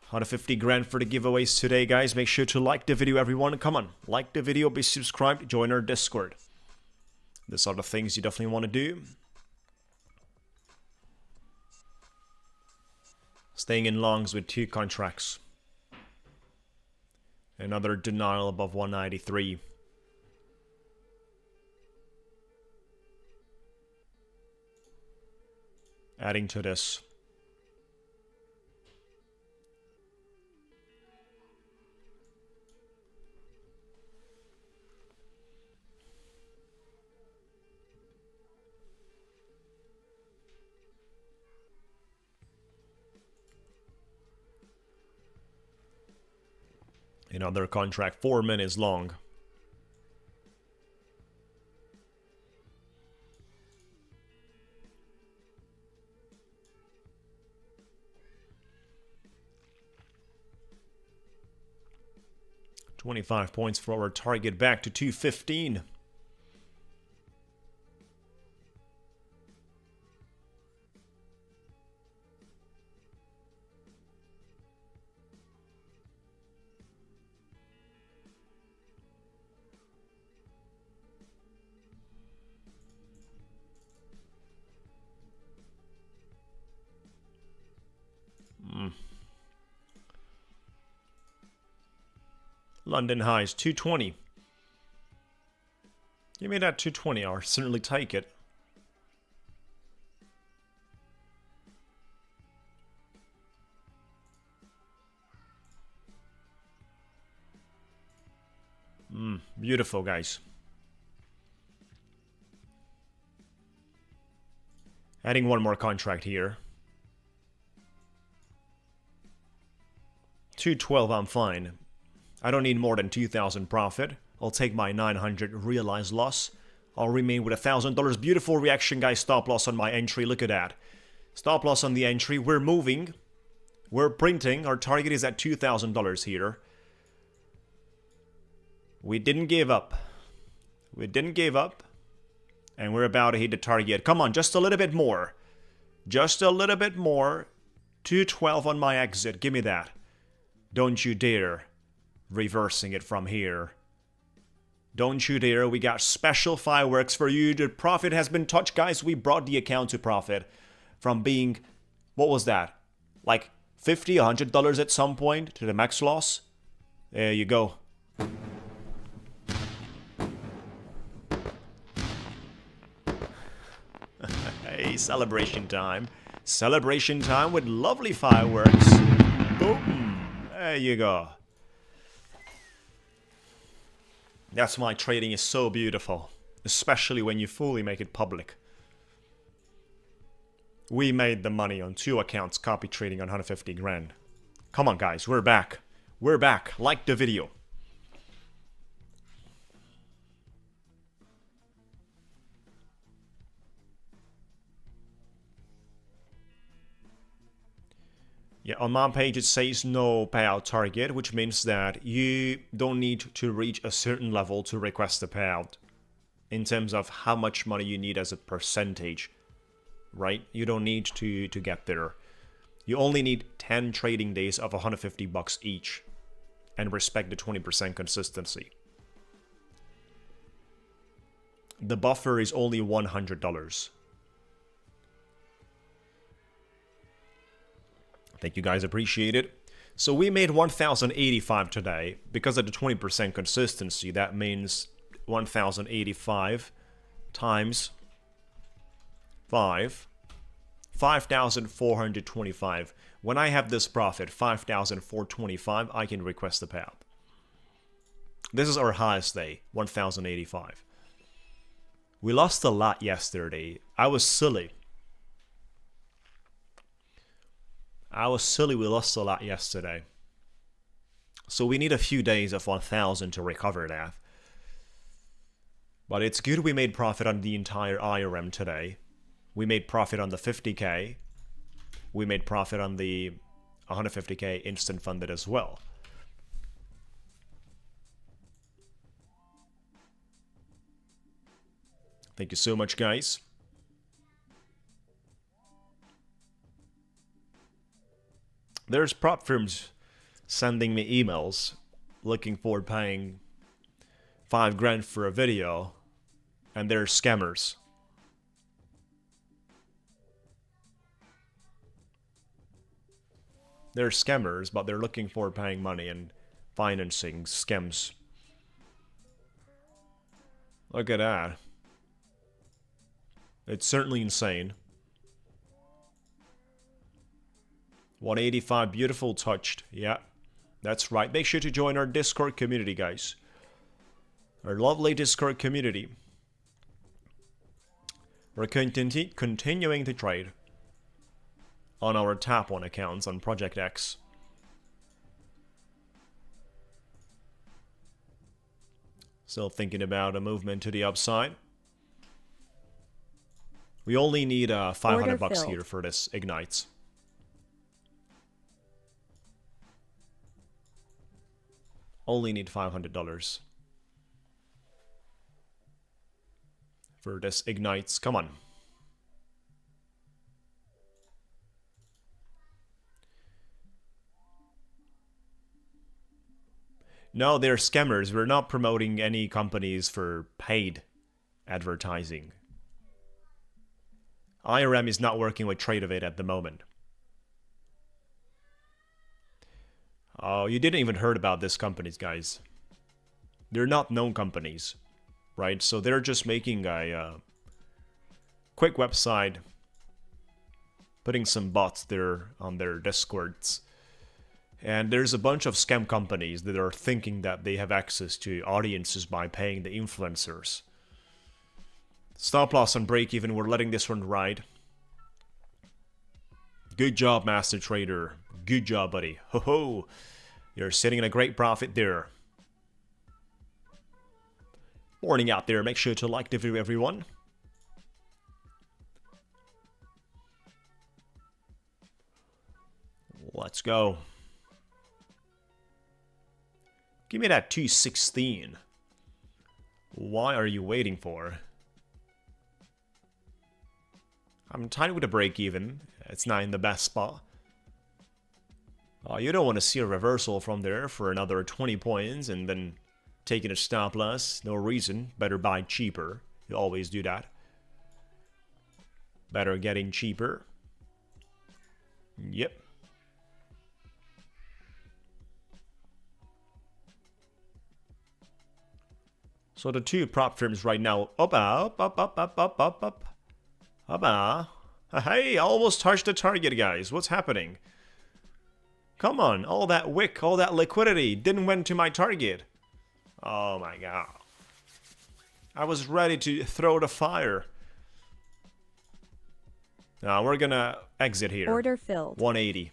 150 grand for the giveaways today, guys. Make sure to like the video, everyone. Come on, like the video, be subscribed, join our Discord. These are the things you definitely want to do. Staying in longs with 2 contracts. Another denial above 193. Adding to this. Another contract 4 minutes long. $25 points for our target, back to 215. London highs 220. Give me that 220. I'll certainly take it. Beautiful, guys. Adding one more contract here. 212, I'm fine. I don't need more than 2,000 profit. I'll take my 900 realized loss. I'll remain with $1,000. Beautiful reaction, guys. Stop loss on my entry. Look at that. Stop loss on the entry. We're moving. We're printing. Our target is at $2,000 here. We didn't give up. We didn't give up. And we're about to hit the target. Come on, just a little bit more. Just a little bit more. 212 on my exit. Give me that. Don't you dare. Reversing it from here. Don't you dare. We got special fireworks for you. The profit has been touched, guys. We brought the account to profit from being, what was that? Like $50, $100 at some point to the max loss. There you go. Hey, celebration time. Celebration time with lovely fireworks. Boom. There you go. That's why trading is so beautiful, especially when you fully make it public. We made the money on 2 accounts copy trading on 150 grand. Come on, guys, we're back. We're back. Like the video. Yeah, on my page it says no payout target, which means that you don't need to reach a certain level to request a payout in terms of how much money you need as a percentage, right? You don't need to get there. You only need 10 trading days of $150 each and respect the 20% consistency. The buffer is only $100. Thank you, guys, appreciate it. So we made 1,085 today. Because of the 20% consistency, that means 1,085 times 5, 5,425. When I have this profit, 5,425, I can request the payout. This is our highest day, 1,085. We lost a lot yesterday. I was silly. We lost a lot yesterday. So we need a few days of 1,000 to recover that. But it's good we made profit on the entire IRM today. We made profit on the 50K. We made profit on the 150K instant funded as well. Thank you so much, guys. There's prop firms sending me emails looking for paying 5 grand for a video, and they're scammers. They're scammers, but they're looking for paying money and financing scams. Look at that. It's certainly insane. 185, beautiful, touched. Yeah, that's right. Make sure to join our Discord community, guys. Our lovely Discord community. We're continuing to trade on our Tap 1 accounts on Project X. Still thinking about a movement to the upside. We only need $500 here for this ignites. Only need $500 for this ignites. Come on. No, they're scammers. We're not promoting any companies for paid advertising. IRM is not working with Tradeovate at the moment. Oh, you didn't even heard about these companies, guys. They're not known companies, right? So they're just making a quick website, putting some bots there on their Discords. And there's a bunch of scam companies that are thinking that they have access to audiences by paying the influencers. Stop loss and break even, we're letting this one ride. Good job, Master Trader. Good job, buddy. Ho ho! You're sitting in a great profit there. Morning out there. Make sure to like the video, everyone. Let's go. Give me that 216. Why are you waiting for? I'm tied with a break even. It's not in the best spot. You don't want to see a reversal from there for another 20 points and then taking a stop loss. No reason. Better buy cheaper. You always do that. Better getting cheaper. Yep. So the two prop firms right now, up. Hey, almost touched the target, guys. What's happening? Come on, all that wick, all that liquidity didn't went to my target. Oh my god. I was ready to throw the fire. Now we're gonna exit here. Order filled. 180.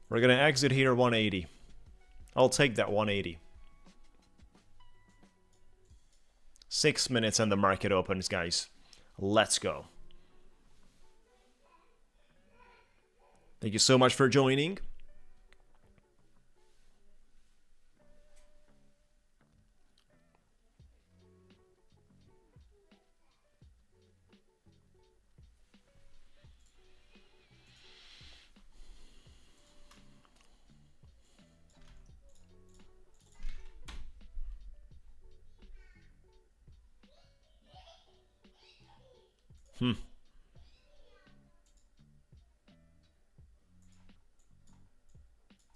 We're gonna exit here 180. I'll take that 180. 6 minutes and the market opens, guys. Let's go. Thank you so much for joining.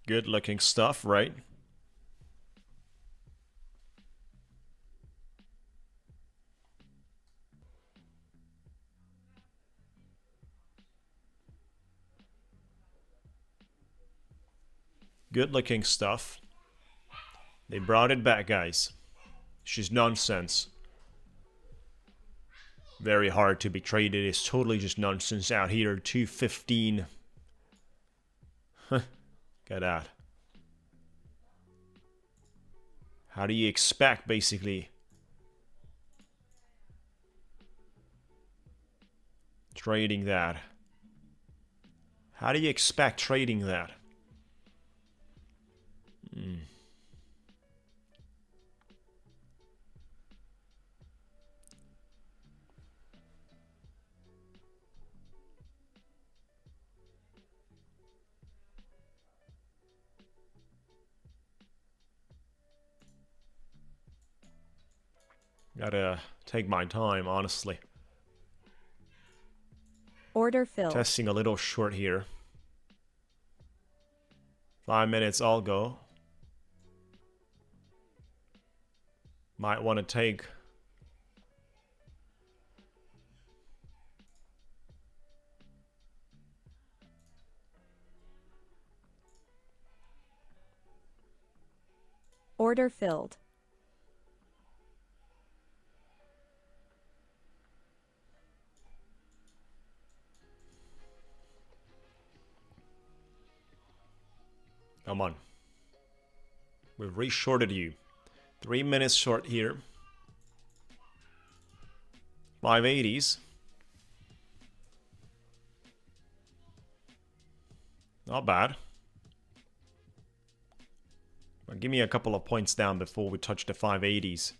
Good looking stuff, right? Good looking stuff. They brought it back, guys. She's nonsense. Very hard to be traded. It's totally just nonsense out here. 215. Look at that. How do you expect, basically, trading that? How do you expect trading that? Gotta take my time, honestly. Order filled. Testing a little short here. 5 minutes, I'll go. Might want to take... Order filled. Come on. We've re-shorted you. 3 minutes short here. 580s. Not bad. But give me a couple of points down before we touch the 580s.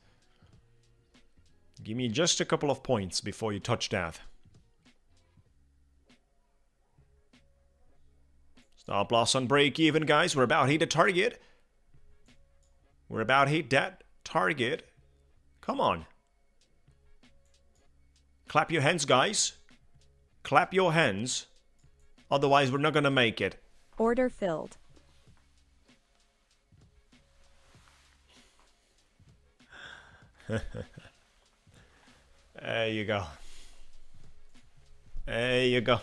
Give me just a couple of points before you touch that. Stop loss on break even, guys. We're about to hit the target. We're about to hit that target. Come on. Clap your hands, guys. Clap your hands. Otherwise, we're not going to make it. Order filled. There you go. There you go.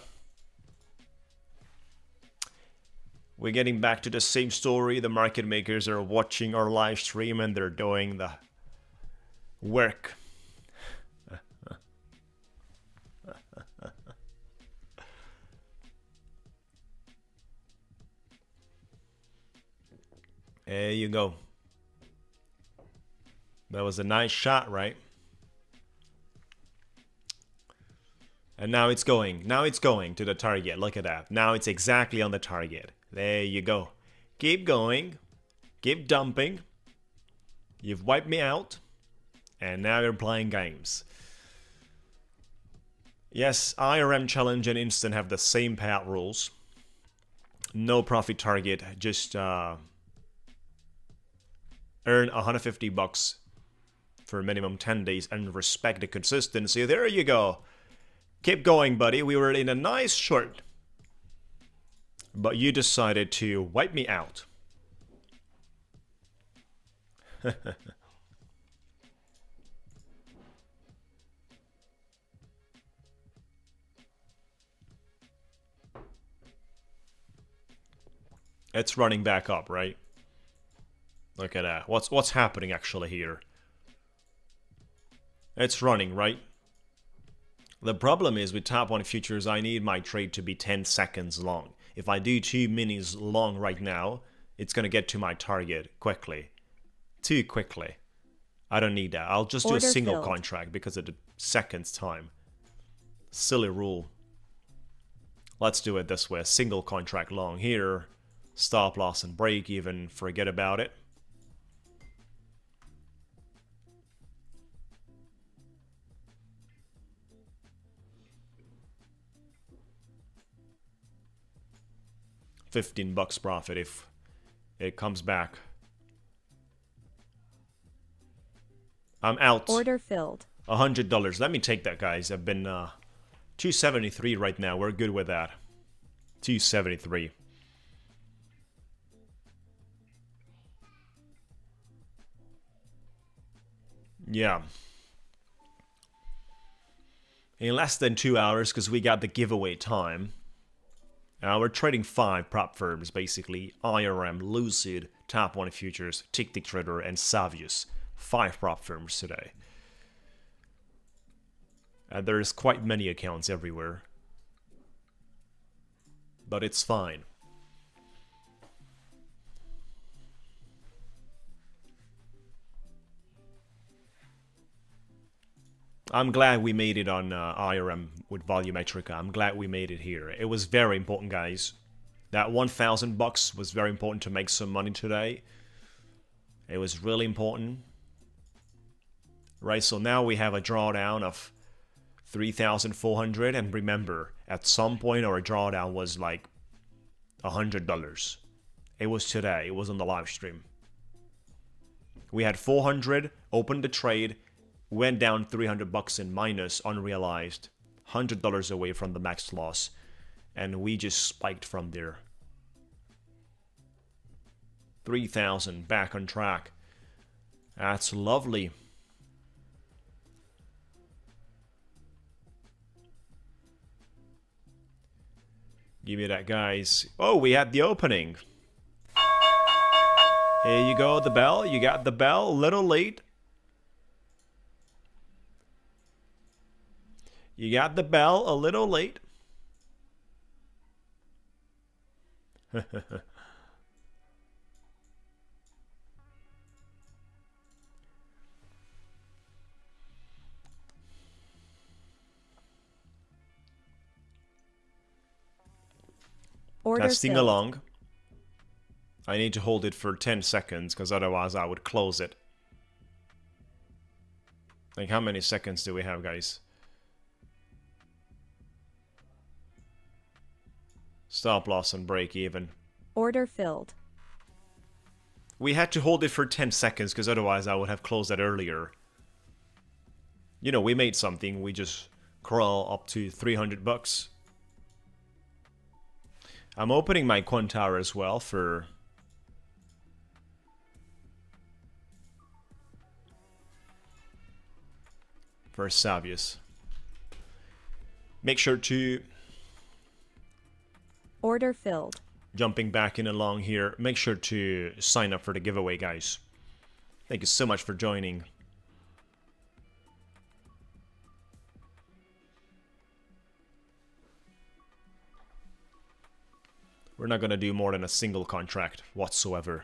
We're getting back to the same story. The market makers are watching our live stream and they're doing the work. There you go. That was a nice shot, right? And now it's going. Now it's going to the target. Look at that. Now it's exactly on the target. There you go. Keep going. Keep dumping. You've wiped me out. And now you're playing games. Yes, IRM challenge and instant have the same payout rules. No profit target. Just earn 150 bucks for minimum 10 days and respect the consistency. There you go. Keep going, buddy. We were in a nice short. But you decided to wipe me out. It's running back up, right? Look at that. What's happening actually here? It's running, right? The problem is with top 1 futures, I need my trade to be 10 seconds long. If I do 2 minis long right now, it's going to get to my target quickly. Too quickly. I don't need that. I'll just do a single contract because of the seconds time. Silly rule. Let's do it this way. Single contract long here. Stop loss and break even. Forget about it. $15 profit if it comes back. I'm out. Order filled. $100. Let me take that, guys. I've been $273 right now. We're good with that. $273. Yeah. In less than 2 hours, because we got the giveaway time. We're trading 5 prop firms, basically. IRM, Lucid, Top 1 Futures, Ticktick Trader, and Savius. 5 prop firms today. There's quite many accounts everywhere. But it's fine. I'm glad we made it on IRM with Volumetrica. I'm glad we made it here. It was very important, guys. That $1,000 was very important to make some money today. It was really important. Right, so now we have a drawdown of 3,400, and remember, at some point our drawdown was like $100. It was today. It was on the live stream. We had 400, opened the trade, Went down 300 bucks in minus, unrealized. $100 away from the max loss. And we just spiked from there. 3,000 back on track. That's lovely. Give me that, guys. Oh, we had the opening. Here you go, the bell. You got the bell. A little late. You got the bell a little late. Testing along. I need to hold it for 10 seconds because otherwise I would close it. Like, how many seconds do we have, guys? Stop loss and break even. Order filled. We had to hold it for 10 seconds because otherwise I would have closed that earlier. You know, we made something. We just crawl up to 300 bucks. I'm opening my Quantar as well for Savius. Make sure to order filled. Jumping back in along here, make sure to sign up for the giveaway, guys. Thank you so much for joining. We're not going to do more than a single contract whatsoever.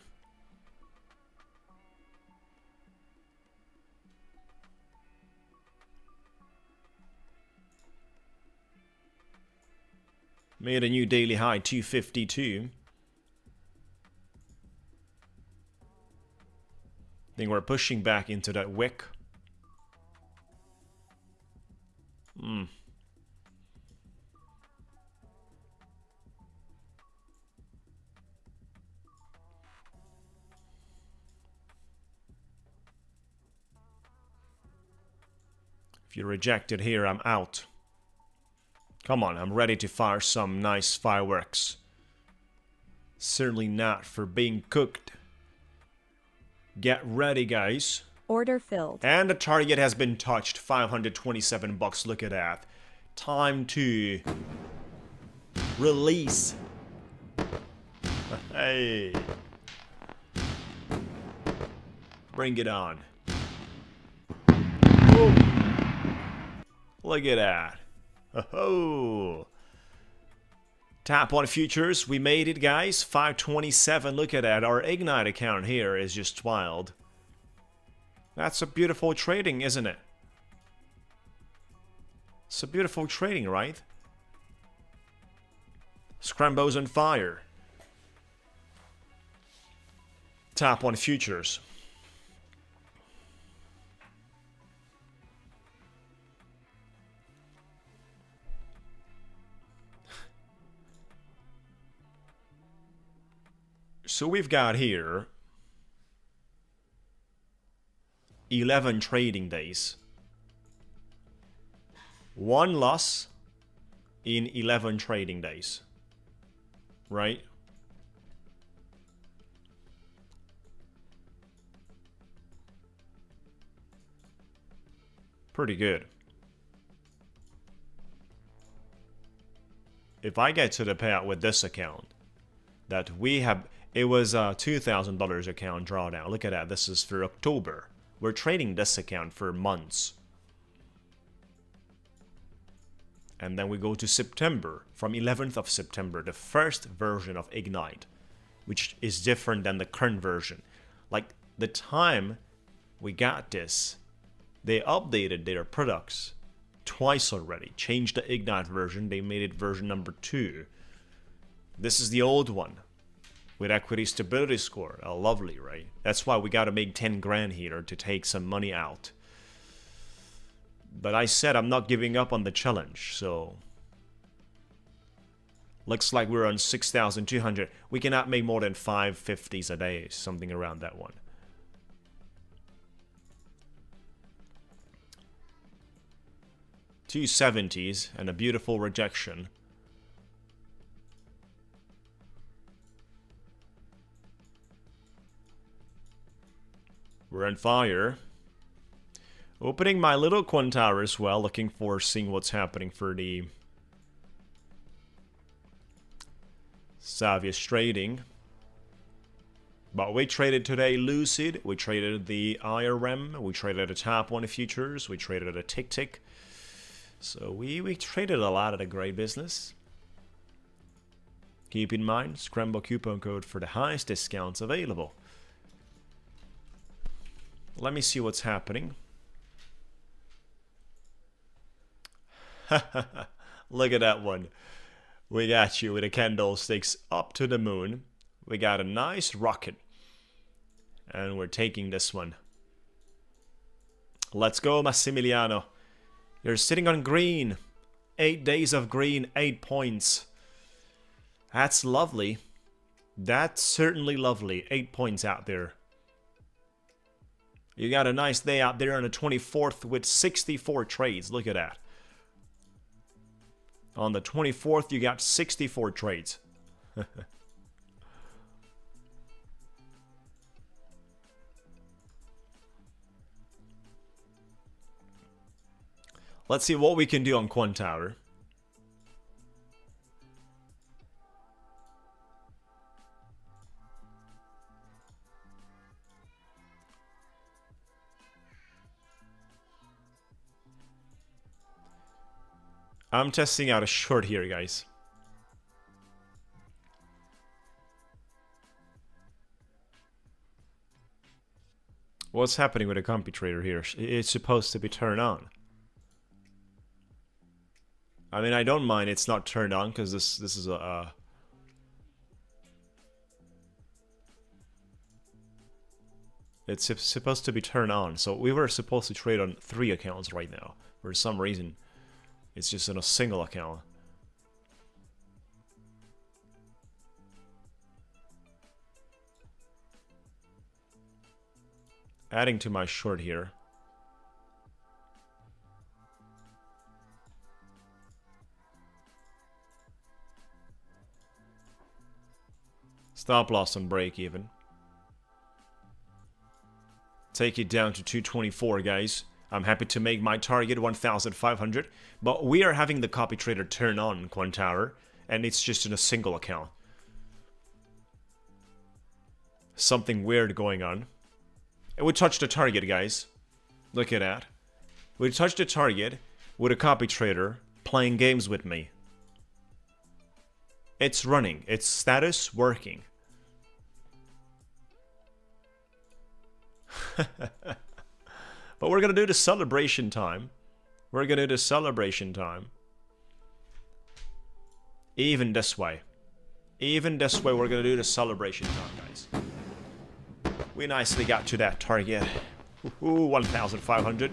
Made a new daily high, 252. I think we're pushing back into that wick. If you reject it here, I'm out. Come on, I'm ready to fire some nice fireworks. Certainly not for being cooked. Get ready, guys. Order filled. And the target has been touched. 527 bucks. Look at that. Time to release. Hey. Bring it on. Boom. Look at that. Oh. Tap on futures. We made it, guys. 527. Look at that. Our Ignite account here is just wild. That's a beautiful trading, isn't it? It's a beautiful trading, right? Scrambo's on fire. Tap on futures. So we've got here 11 trading days. One loss in 11 trading days. Right? Pretty good. If I get to the payout with this account that we have, it was a $2,000 account drawdown. Look at that. This is for October. We're trading this account for months. And then we go to September. From 11th of September, the first version of Ignite, which is different than the current version. Like, the time we got this, they updated their products twice already. Changed the Ignite version. They made it version number 2. This is the old one. With equity stability score. Oh, lovely, right? That's why we got to make 10 grand here to take some money out. But I said I'm not giving up on the challenge, so looks like we're on 6,200. We cannot make more than 550s a day, something around that one. 270s and a beautiful rejection. We're on fire. Opening my little Quantar as well, looking for seeing what's happening for the Savviest trading. But we traded today Lucid, we traded the IRM, we traded a top 1 futures, we traded a Ticktick. So we traded a lot of the great business. Keep in mind, scramble coupon code for the highest discounts available. Let me see what's happening. Look at that one. We got you with the candlesticks up to the moon. We got a nice rocket. And we're taking this one. Let's go, Massimiliano. You're sitting on green. 8 days of green, 8 points. That's lovely. That's certainly lovely. 8 points out there. You got a nice day out there on the 24th with 64 trades. Look at that. On the 24th, you got 64 trades. Let's see what we can do on Quantar. I'm testing out a short here, guys. What's happening with the CompuTrader here? It's supposed to be turned on. I mean, I don't mind it's not turned on because this is a it's supposed to be turned on. So we were supposed to trade on 3 accounts right now. For some reason, it's just in a single account. Adding to my short here. Stop loss on break even. Take it down to 224, guys. I'm happy to make my target 1,500, but we are having the copy trader turn on Quantar, and it's just in a single account. Something weird going on. And we touched the target, guys. Look at that. We touched the target with a copy trader playing games with me. It's running. Its status working. But we're gonna do the celebration time. We're gonna do the celebration time. Even this way. Even this way we're gonna do the celebration time, guys. We nicely got to that target. Ooh, 1,500.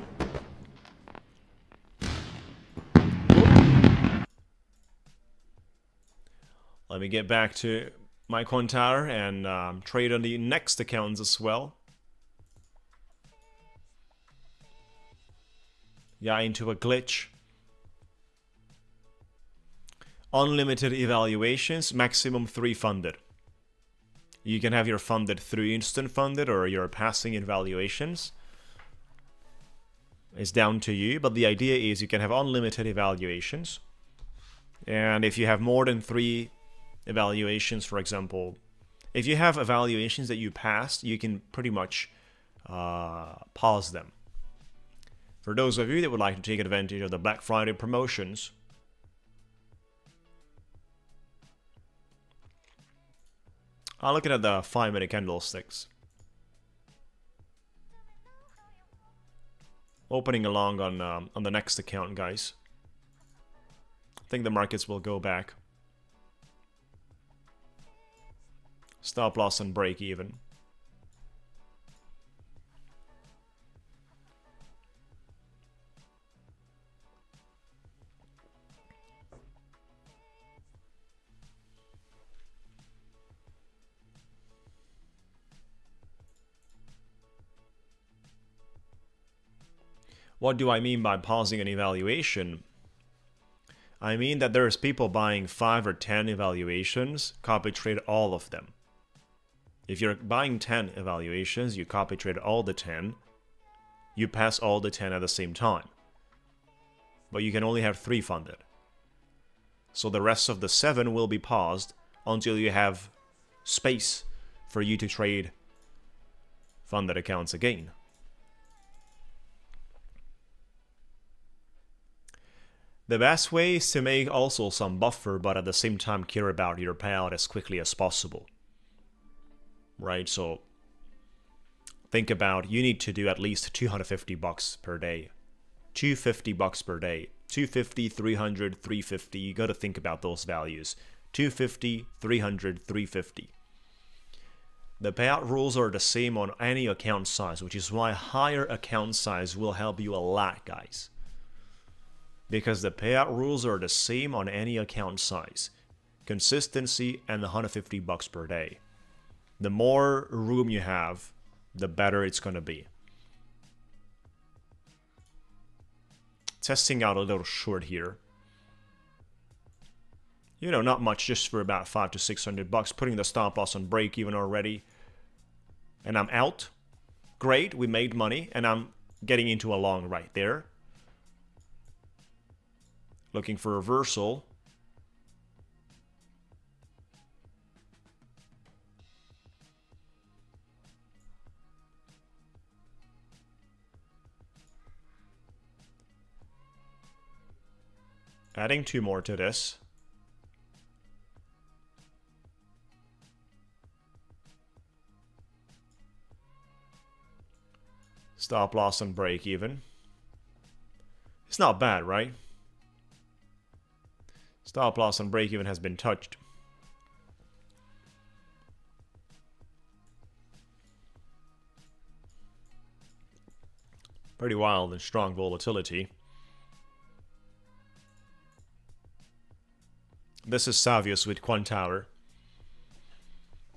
Let me get back to my Quantar and trade on the next accounts as well. Yeah, into a glitch. Unlimited evaluations, maximum 3 funded. You can have your funded through instant funded or your passing evaluations. It's down to you, but the idea is you can have unlimited evaluations. And if you have more than 3 evaluations, for example, if you have evaluations that you passed, you can pretty much pause them. For those of you that would like to take advantage of the Black Friday promotions, I'm looking at the 5-minute candlesticks. Opening along on the next account, guys. I think the markets will go back. Stop loss and break even. What do I mean by pausing an evaluation? I mean that there's people buying 5 or 10 evaluations, copy trade all of them. If you're buying 10 evaluations, you copy trade all the 10, you pass all the 10 at the same time. But you can only have 3 funded. So the rest of the 7 will be paused until you have space for you to trade funded accounts again. The best way is to make also some buffer, but at the same time care about your payout as quickly as possible. Right, so think about, you need to do at least $250 per day. $250 per day. 250, 300, 350. You got to think about those values. 250, 300, 350. The payout rules are the same on any account size, which is why higher account size will help you a lot, guys. Because the payout rules are the same on any account size. Consistency and $150 per day. The more room you have, the better it's going to be. Testing out a little short here. You know, not much, just for about $500 to $600. Putting the stop loss on break even already. And I'm out. Great, we made money. And I'm getting into a long right there. Looking for reversal. Adding 2 more to this. Stop loss and break even. It's not bad, right? Stop loss and break even has been touched. Pretty wild and strong volatility. This is Savius with Quantower.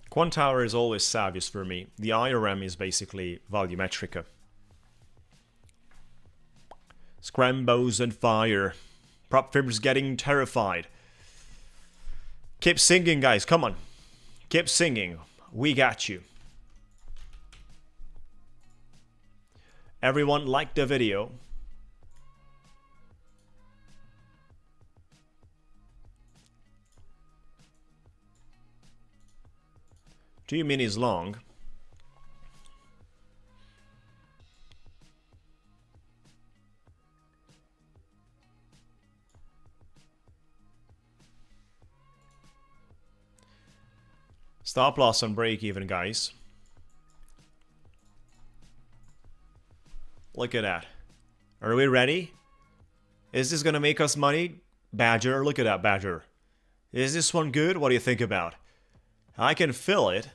Quantower is always Savius for me. The IRM is basically volumetrica. Scrambos and fire. Prop firms getting terrified. Keep singing, guys. Come on. Keep singing. We got you. Everyone like the video. Two minis long. Stop loss on break even, guys. Look at that. Are we ready? Is this gonna make us money? Badger, look at that, Badger. Is this one good? What do you think about? I can fill it.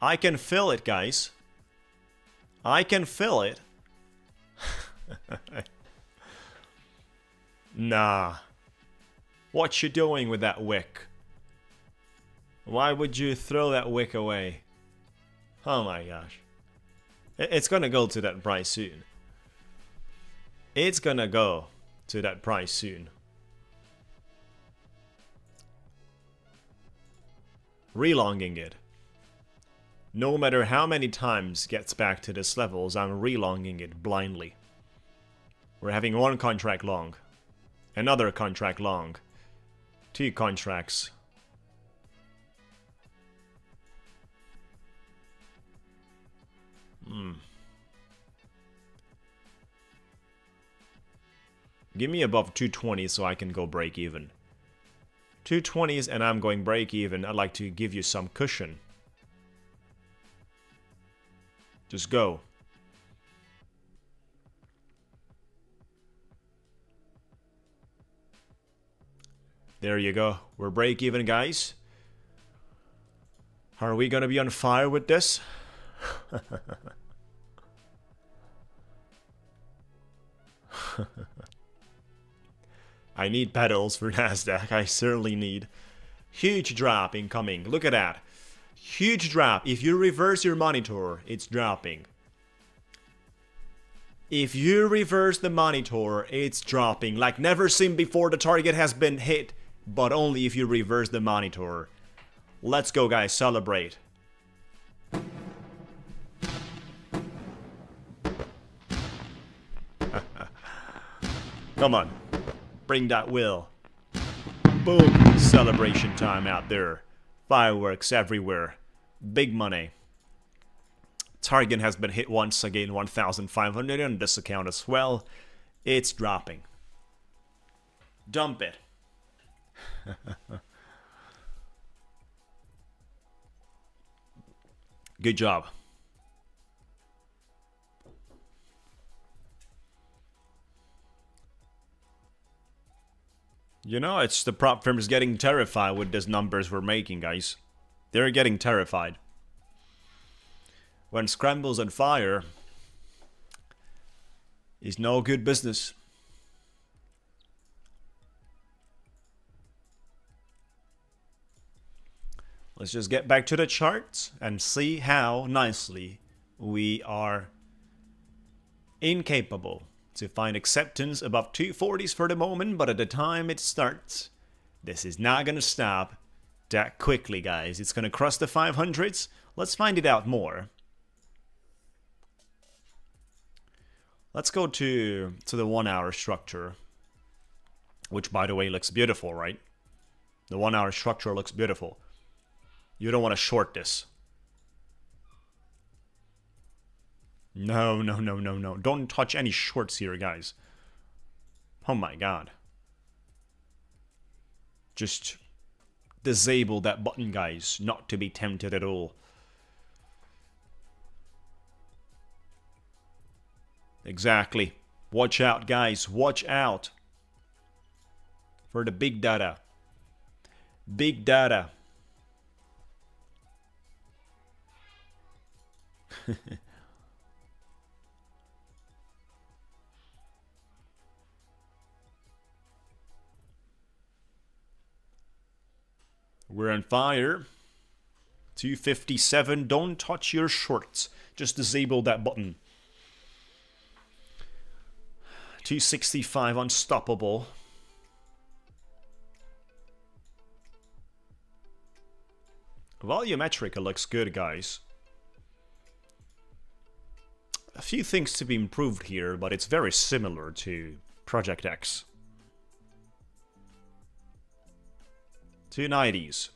I can fill it, guys. I can fill it. Nah. What you doing with that wick? Why would you throw that wick away? Oh my gosh. It's gonna go to that price soon. It's gonna go to that price soon. Relonging it. No matter how many times gets back to this levels, I'm relonging it blindly. We're having one contract long. Another contract long. 2 contracts. Give me above 220 so I can go break even. 220s and I'm going break even. I'd like to give you some cushion. Just go. There you go. We're break even, guys. Are we gonna be on fire with this? I need pedals for Nasdaq. I certainly need. Huge drop incoming. Look at that. Huge drop. If you reverse your monitor, it's dropping. If you reverse the monitor, it's dropping. Like never seen before, the target has been hit, but only if you reverse the monitor. Let's go, guys, celebrate. Come on, bring that will. Boom, celebration time out there. Fireworks everywhere. Big money. Target has been hit once again, 1,500 on this account as well. It's dropping. Dump it. Good job. You know, it's the prop firms getting terrified with these numbers we're making, guys. They're getting terrified. When scrambles on fire is no good business. Let's just get back to the charts and see how nicely we are incapable to find acceptance above 240s for the moment, but at the time it starts, this is not going to stop that quickly, guys. It's going to cross the 500s. Let's find it out more. Let's go to the 1 hour structure, which, by the way, looks beautiful, right? The 1 hour structure looks beautiful. You don't want to short this. No. Don't touch any shorts here, guys. Oh my god. Just disable that button, guys. Not to be tempted at all. Exactly. Watch out, guys. Watch out. For the big data. Big data. We're on fire. 257. Don't touch your shorts. Just disable that button. 265. Unstoppable. Volumetric looks good, guys. A few things to be improved here, but it's very similar to Project X. 290s.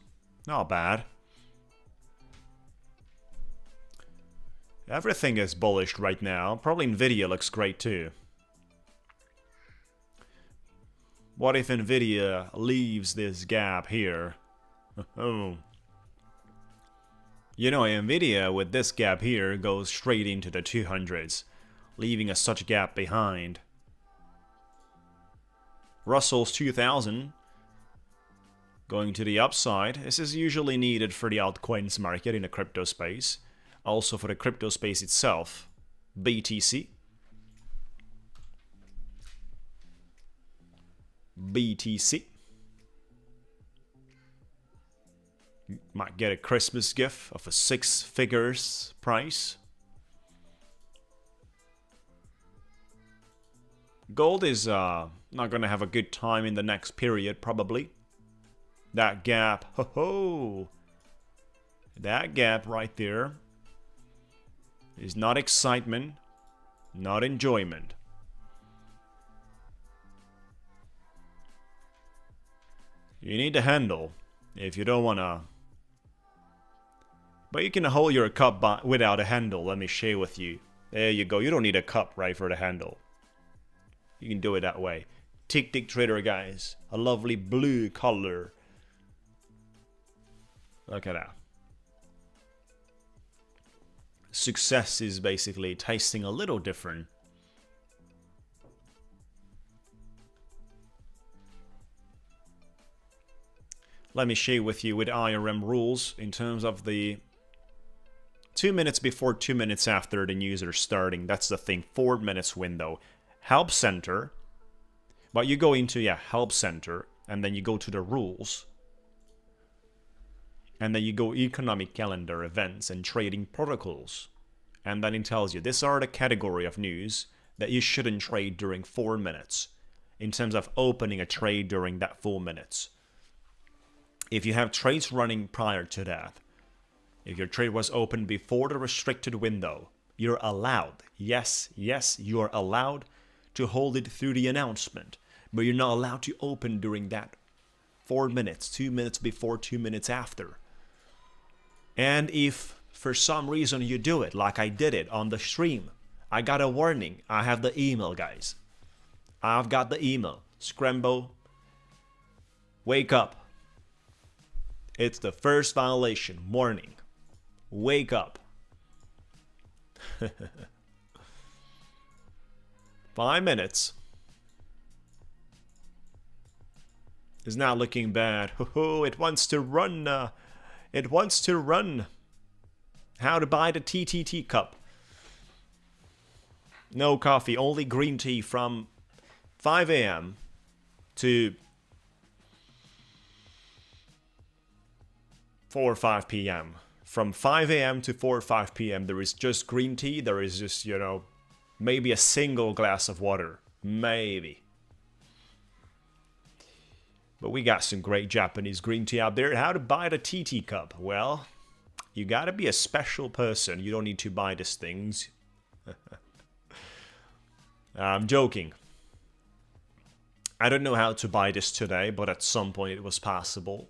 Not bad. Everything is bullish right now. Probably Nvidia looks great too. What if Nvidia leaves this gap here? Oh. You know, Nvidia with this gap here goes straight into the 200s, leaving a such gap behind. Russell's 2000 going to the upside. This is usually needed for the altcoins market in the crypto space. Also for the crypto space itself. BTC. BTC. Might get a Christmas gift of a 6 figures price. Gold is not going to have a good time in the next period, probably. That gap, that gap right there is not excitement, not enjoyment. You need a handle if you don't want to. But you can hold your cup without a handle. Let me share with you. There you go. You don't need a cup, right, for the handle. You can do it that way. Ticktick trader, guys. A lovely blue color. Look at that. Success is basically tasting a little different. Let me share with you with IRM rules in terms of the 2 minutes before, 2 minutes after the news are starting. That's the thing. 4 minutes window. Help center. But you go into, help center. And then you go to the rules. And then you go economic calendar, events, and trading protocols. And then it tells you, these are the category of news that you shouldn't trade during 4 minutes in terms of opening a trade during that 4 minutes. If you have trades running prior to that, if your trade was open before the restricted window, you're allowed, yes, you are allowed to hold it through the announcement, but you're not allowed to open during that 4 minutes, 2 minutes before, 2 minutes after. And if for some reason you do it, like I did it on the stream, I got a warning. I have the email, guys. I've got the email. Scramble, wake up. It's the first violation. Warning. Wake up. 5 minutes. Is now looking bad. Oh, it wants to run. It wants to run. How to buy the TTT cup. No coffee, only green tea from 5 a.m. to 4 or 5 p.m. From 5 a.m. to 4 or 5 p.m. there is just green tea. There is just, you know, maybe a single glass of water. Maybe. But we got some great Japanese green tea out there. How to buy the TT cup? Well, you gotta be a special person. You don't need to buy these things. I'm joking. I don't know how to buy this today, but at some point it was possible.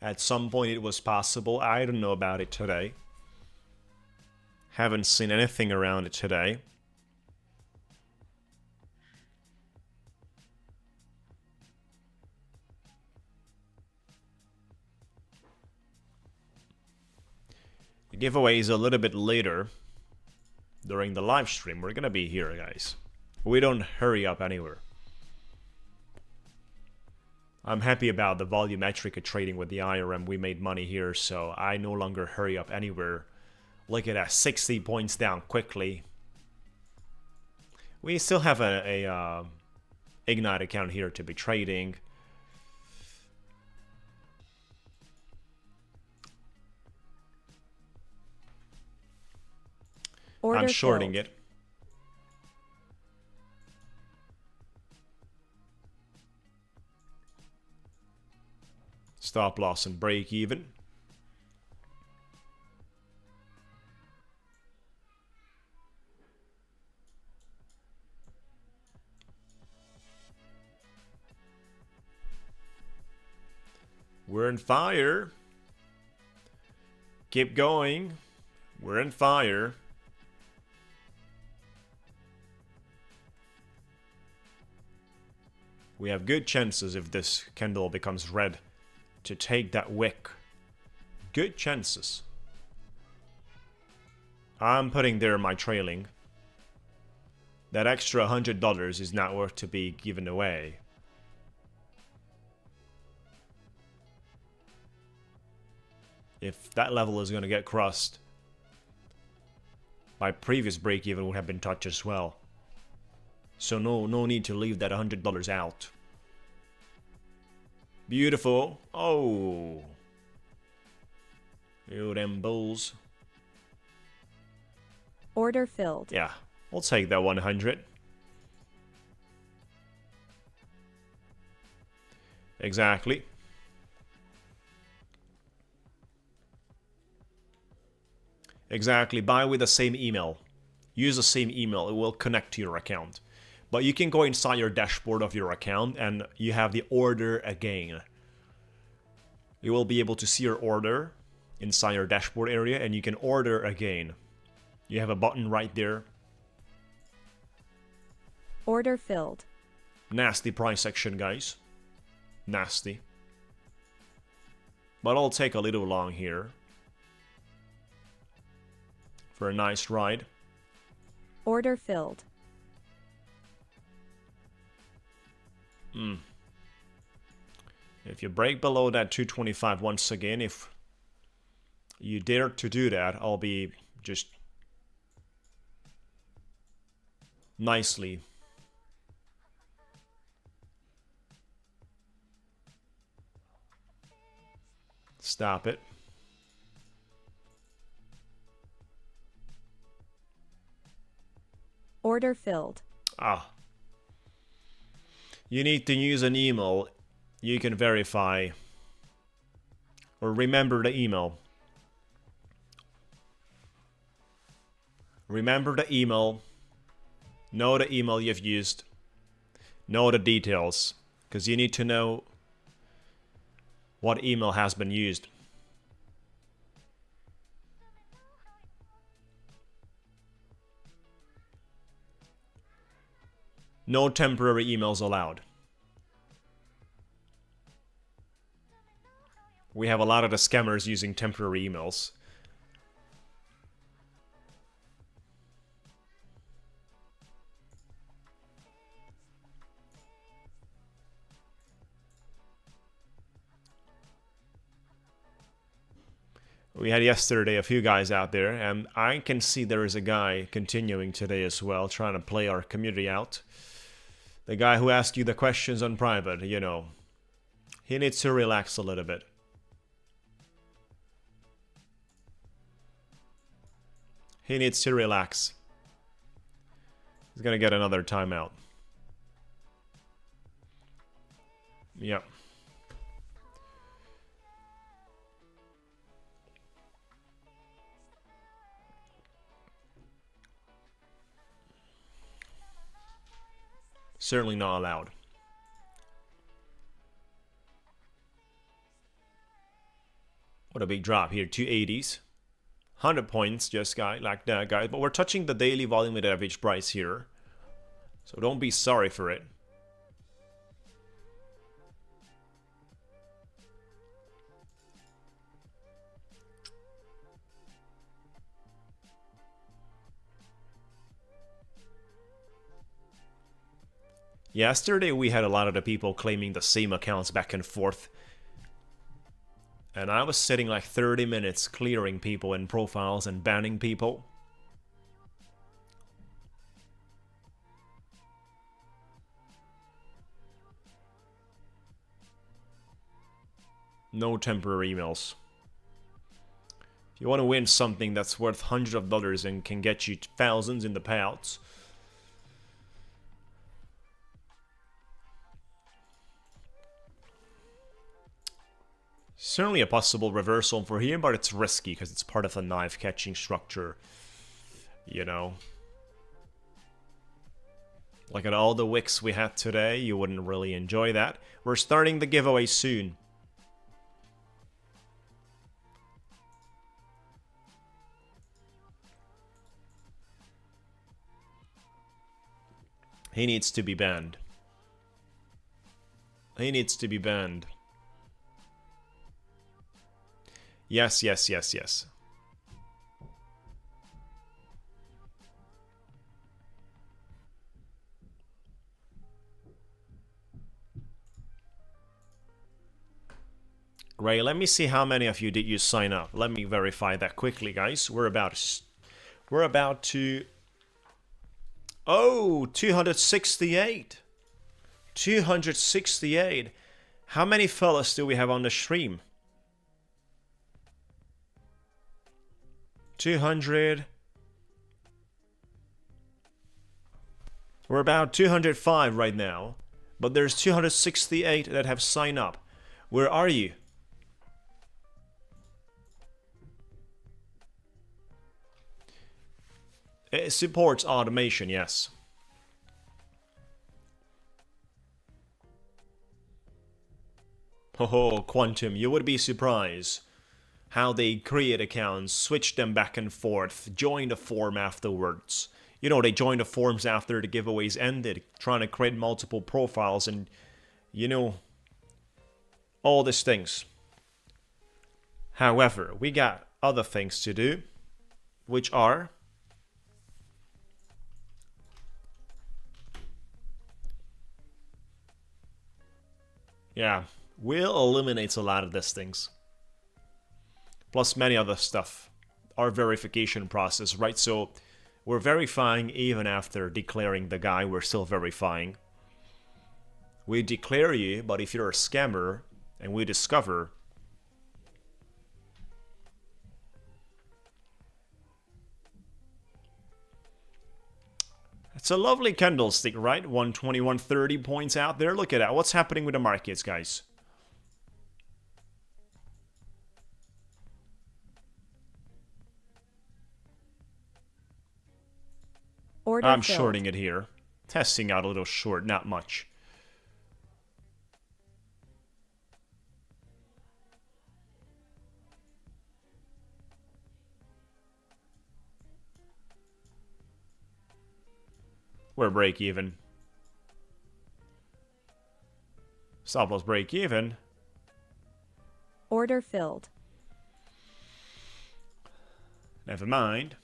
At some point it was possible. I don't know about it today. Haven't seen anything around it today. The giveaway is a little bit later during the live stream. We're gonna be here, guys. We don't hurry up anywhere. I'm happy about the volumetric trading with the IRM. We made money here, so I no longer hurry up anywhere. Look at that, 60 points down quickly. We still have a Ignite account here to be trading. Order I'm shorting filled. it. Stop loss and break even. We're in fire. Keep going. We're in fire. We have good chances if this candle becomes red to take that wick. Good chances. I'm putting there my trailing. That extra $100 is not worth to be given away. If that level is going to get crossed, my previous break even would have been touched as well. So no need to leave that $100 out. Beautiful. Oh. You them bulls. Order filled. Yeah, we'll take that 100. Exactly. Exactly. Buy with the same email. Use the same email. It will connect to your account. But you can go inside your dashboard of your account and you have the order again. You will be able to see your order inside your dashboard area and you can order again. You have a button right there. Order filled. Nasty price action, guys. Nasty. But I'll take a little long here for a nice ride. Order filled. If you break below that 225 once again, if you dare to do that, I'll be just nicely stop it. Order filled. Ah. You need to use an email you can verify. Or remember the email. Remember the email. Know the email you've used. Know the details. Because you need to know what email has been used. No temporary emails allowed. We have a lot of the scammers using temporary emails. We had yesterday a few guys out there, and I can see there is a guy continuing today as well, trying to play our community out. The guy who asked you the questions on private, you know, he needs to relax a little bit. He needs to relax. He's gonna get another timeout. Yep. Certainly not allowed. What a big drop here, 280s. 100 points just like that, guys. But we're touching the daily volume at average price here. So don't be sorry for it. Yesterday we had a lot of the people claiming the same accounts back and forth. And I was sitting like 30 minutes clearing people and profiles and banning people. No temporary emails. If you want to win something that's worth hundreds of dollars and can get you thousands in the payouts, certainly a possible reversal for here, but it's risky because it's part of a knife catching structure, you know. Look at all the wicks we had today, you wouldn't really enjoy that. We're starting the giveaway soon. He needs to be banned. He needs to be banned. Yes, yes, yes, yes. Great, let me see how many of you did you sign up. Let me verify that quickly, guys. We're about to... Oh, 268. 268. How many fellas do we have on the stream? 200. We're about 205 right now, but there's 268 that have signed up. Where are you? It supports automation, yes. Oh, Quantum, you would be surprised how they create accounts, switch them back and forth, join the forum afterwards. You know, they join the forums after the giveaways ended, trying to create multiple profiles and, you know, all these things. However, we got other things to do, which are... Yeah, we'll eliminate a lot of these things. Plus many other stuff. Our verification process, right? So we're verifying even after declaring the guy, we're still verifying. We declare you, but if you're a scammer and we discover It's a lovely candlestick, right? 121.30 points out there. Look at that. What's happening with the markets, guys? Order I'm filled. shorting it here. Testing out a little short, not much. We're break even. Stop loss break even. Order filled. Never mind.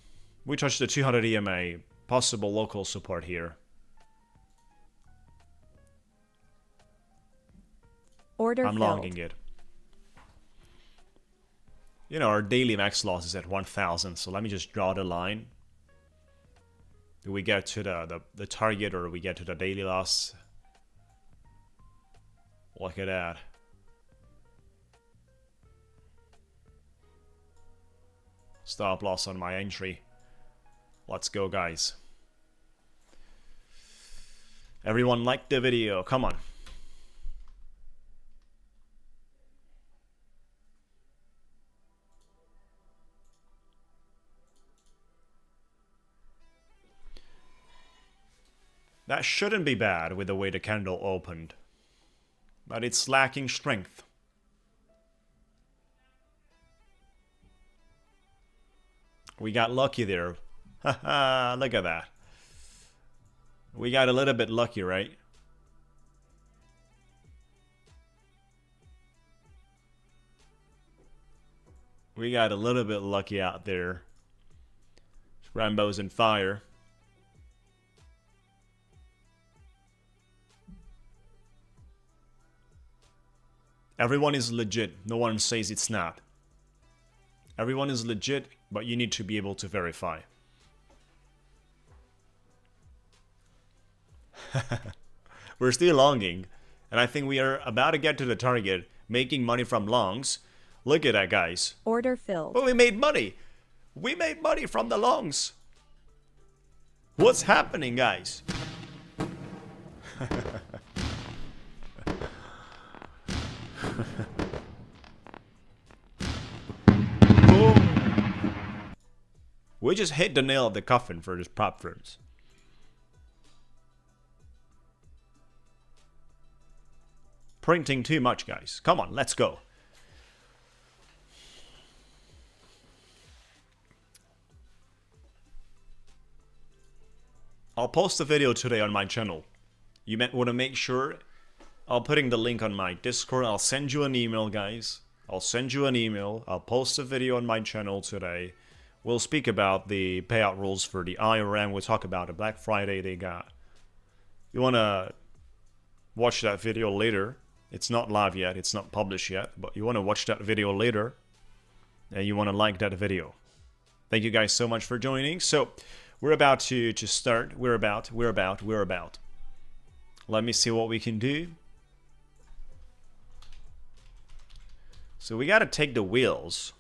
We touched the 200 EMA. Possible local support here. Order I'm filled. longing it. You know, our daily max loss is at 1,000, so let me just draw the line. Do we get to the target, or we get to the daily loss? Look at that. Stop loss on my entry. Let's go, guys. Everyone like the video. Come on. That shouldn't be bad with the way the candle opened. But it's lacking strength. We got lucky there. Haha, look at that. We got a little bit lucky, right? We got a little bit lucky out there. Rambo's in fire. Everyone is legit. No one says it's not. Everyone is legit, but you need to be able to verify. We're still longing, and I think we are about to get to the target, making money from longs. Look at that, guys. Order filled. But we made money. We made money from the longs. What's happening, guys? We just hit the nail of the coffin for this prop firms. Printing too much, guys. Come on, let's go. I'll post a video today on my channel. You might want to make sure I'll putting the link on my Discord. I'll send you an email, guys. I'll send you an email. I'll post a video on my channel today. We'll speak about the payout rules for the IRM. We'll talk about the Black Friday they got. You want to watch that video later. It's not live yet. It's not published yet. But you want to watch that video later. And you want to like that video. Thank you guys so much for joining. So, we're about to start. We're about. Let me see what we can do. So, we got to take the wheels.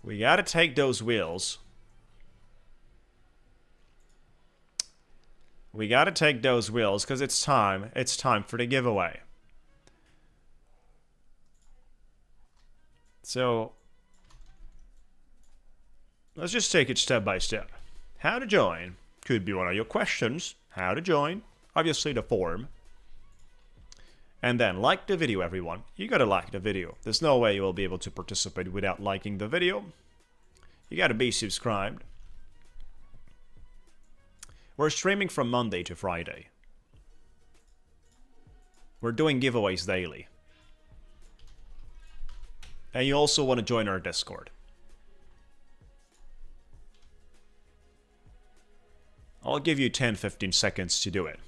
We gotta take those wheels. We gotta take those wheels because it's time. It's time for the giveaway. So, let's just take it step by step. How to join could be one of your questions. How to join. Obviously the form. And then like the video, everyone. You gotta like the video. There's no way you will be able to participate without liking the video. You gotta be subscribed. We're streaming from Monday to Friday. We're doing giveaways daily. And you also want to join our Discord. I'll give you 10-15 seconds to do it.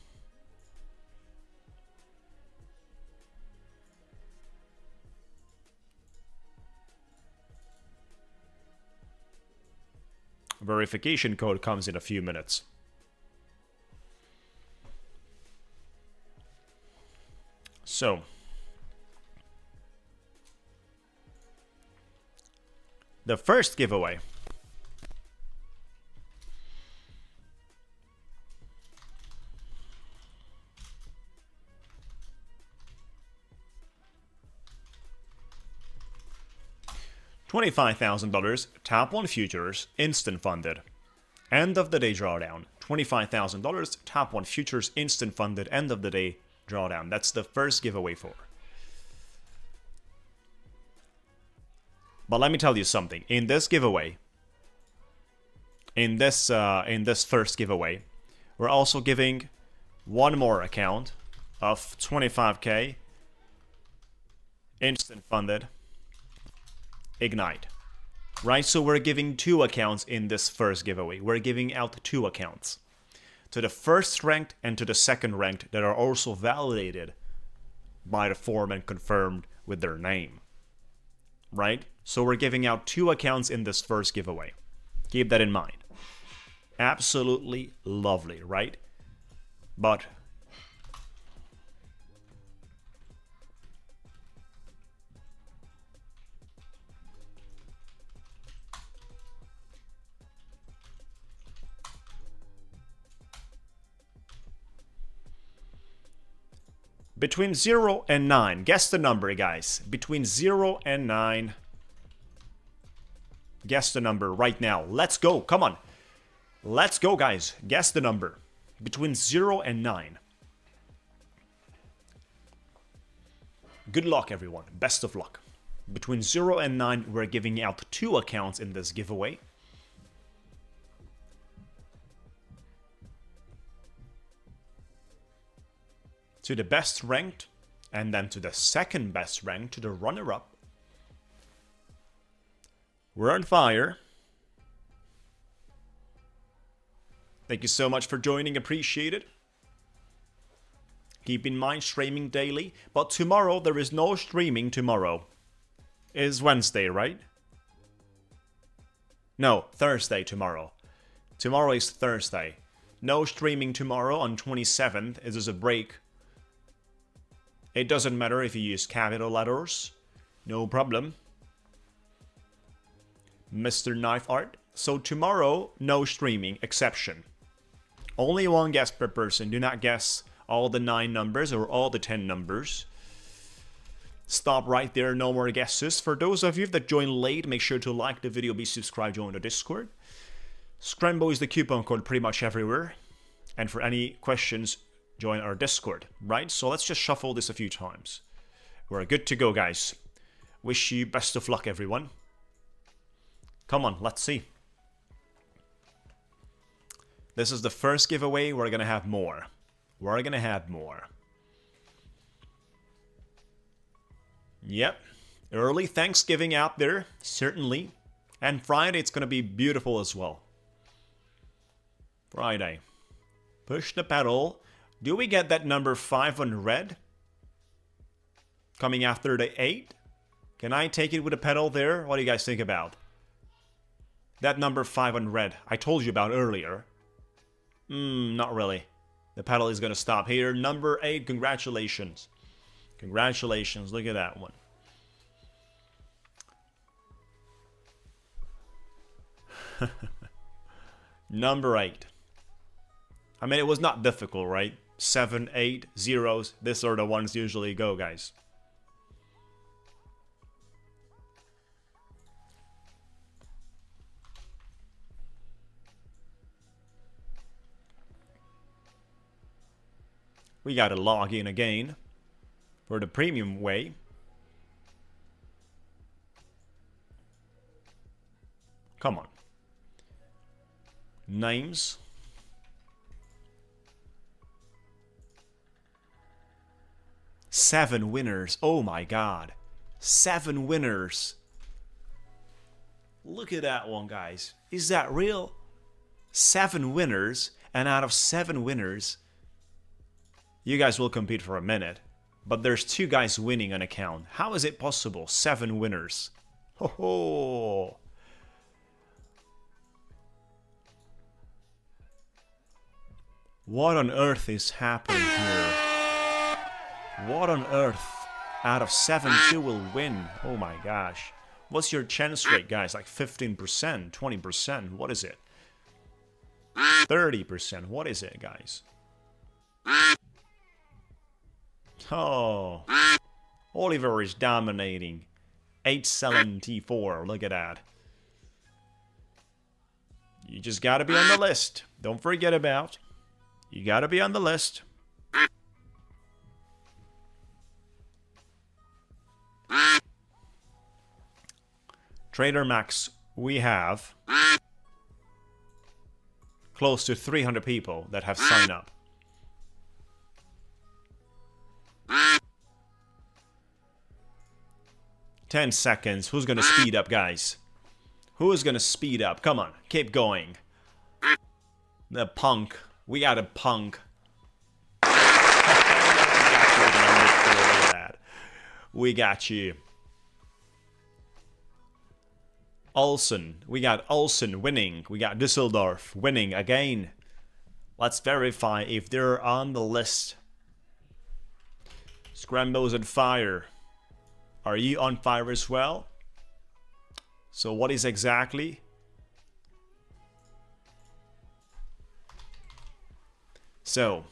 Verification code comes in a few minutes. So, the first giveaway $25,000 top 1 futures instant funded. End of the day drawdown. $25,000 top 1 futures instant funded end of the day drawdown. That's the first giveaway for. But let me tell you something. In this giveaway, in this first giveaway, we're also giving one more account of 25K instant funded Ignite. Right, so we're giving 2 accounts in this first giveaway. We're giving out 2 accounts. To the first ranked and to the second ranked that are also validated by the forum and confirmed with their name. Right? So we're giving out 2 accounts in this first giveaway. Keep that in mind. Absolutely lovely, right? But between 0 and 9, guess the number, guys. Between 0 and 9. Guess the number right now. Let's go. Come on. Let's go, guys. Guess the number. Between 0 and 9. Good luck, everyone. Best of luck. Between 0 and 9, we're giving out 2 accounts in this giveaway. To the best ranked, and then to the second best ranked, to the runner-up. We're on fire. Thank you so much for joining, appreciate it. Keep in mind, streaming daily, but tomorrow there is no streaming tomorrow. It's Wednesday, right? No, Thursday tomorrow. Tomorrow is Thursday. No streaming tomorrow on 27th. It is a break. It doesn't matter if you use capital letters. No problem. Mr. Knife Art. So tomorrow, no streaming, exception. Only 1 guess per person. Do not guess all the 9 numbers or all the 10 numbers. Stop right there, no more guesses. For those of you that joined late, make sure to like the video, be subscribed, join the Discord. Scrambo is the coupon code pretty much everywhere. And for any questions, join our Discord, right? So let's just shuffle this a few times. We're good to go, guys. Wish you best of luck, everyone. Come on, let's see. This is the first giveaway. We're gonna have more. We're gonna have more. Yep. Early Thanksgiving out there, certainly. And Friday, it's gonna be beautiful as well. Friday. Push the pedal. Do we get that number 5 on red? Coming after the 8? Can I take it with a pedal there? What do you guys think about? That number 5 on red, I told you about earlier. Not really. The pedal is gonna stop here. Number 8, congratulations. Congratulations, look at that one. Number 8. I mean, it was not difficult, right? 7, 8, zeros. These are the ones usually go, guys. We gotta log in again for the premium way. Come on. Names. Seven winners. Oh my god. 7 winners. Look at that one, guys. Is that real? 7 winners, and out of 7 winners, you guys will compete for a minute, but there's 2 guys winning an account. How is it possible? 7 winners. Ho ho! What on earth is happening here? What on earth? Out of 7, 2 will win. Oh my gosh. What's your chance rate, guys? Like 15%, 20%? What is it? 30%? What is it, guys? Oh. Oliver is dominating. 874. Look at that. You just gotta be on the list. Don't forget about. You gotta be on the list. Trader Max, we have close to 300 people that have signed up. Ten seconds. Who's gonna speed up, guys? Who's gonna speed up? Come on, keep going. The punk. We got a punk. We got you. Olsen. We got Olsen winning. We got Düsseldorf winning again. Let's verify if they're on the list. Scrambles on fire. Are you on fire as well? So what is exactly? So,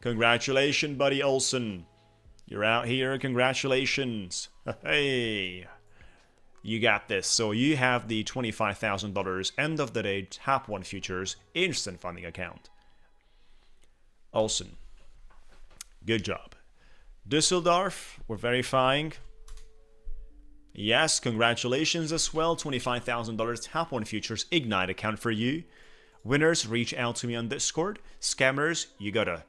congratulations, buddy Olsen. You're out here. Congratulations. Hey. You got this. So you have the $25,000 end of the day top 1 futures instant funding account. Olsen. Good job. Düsseldorf, we're verifying. Yes, congratulations as well. $25,000 top 1 futures Ignite account for you. Winners, reach out to me on Discord. Scammers, you gotta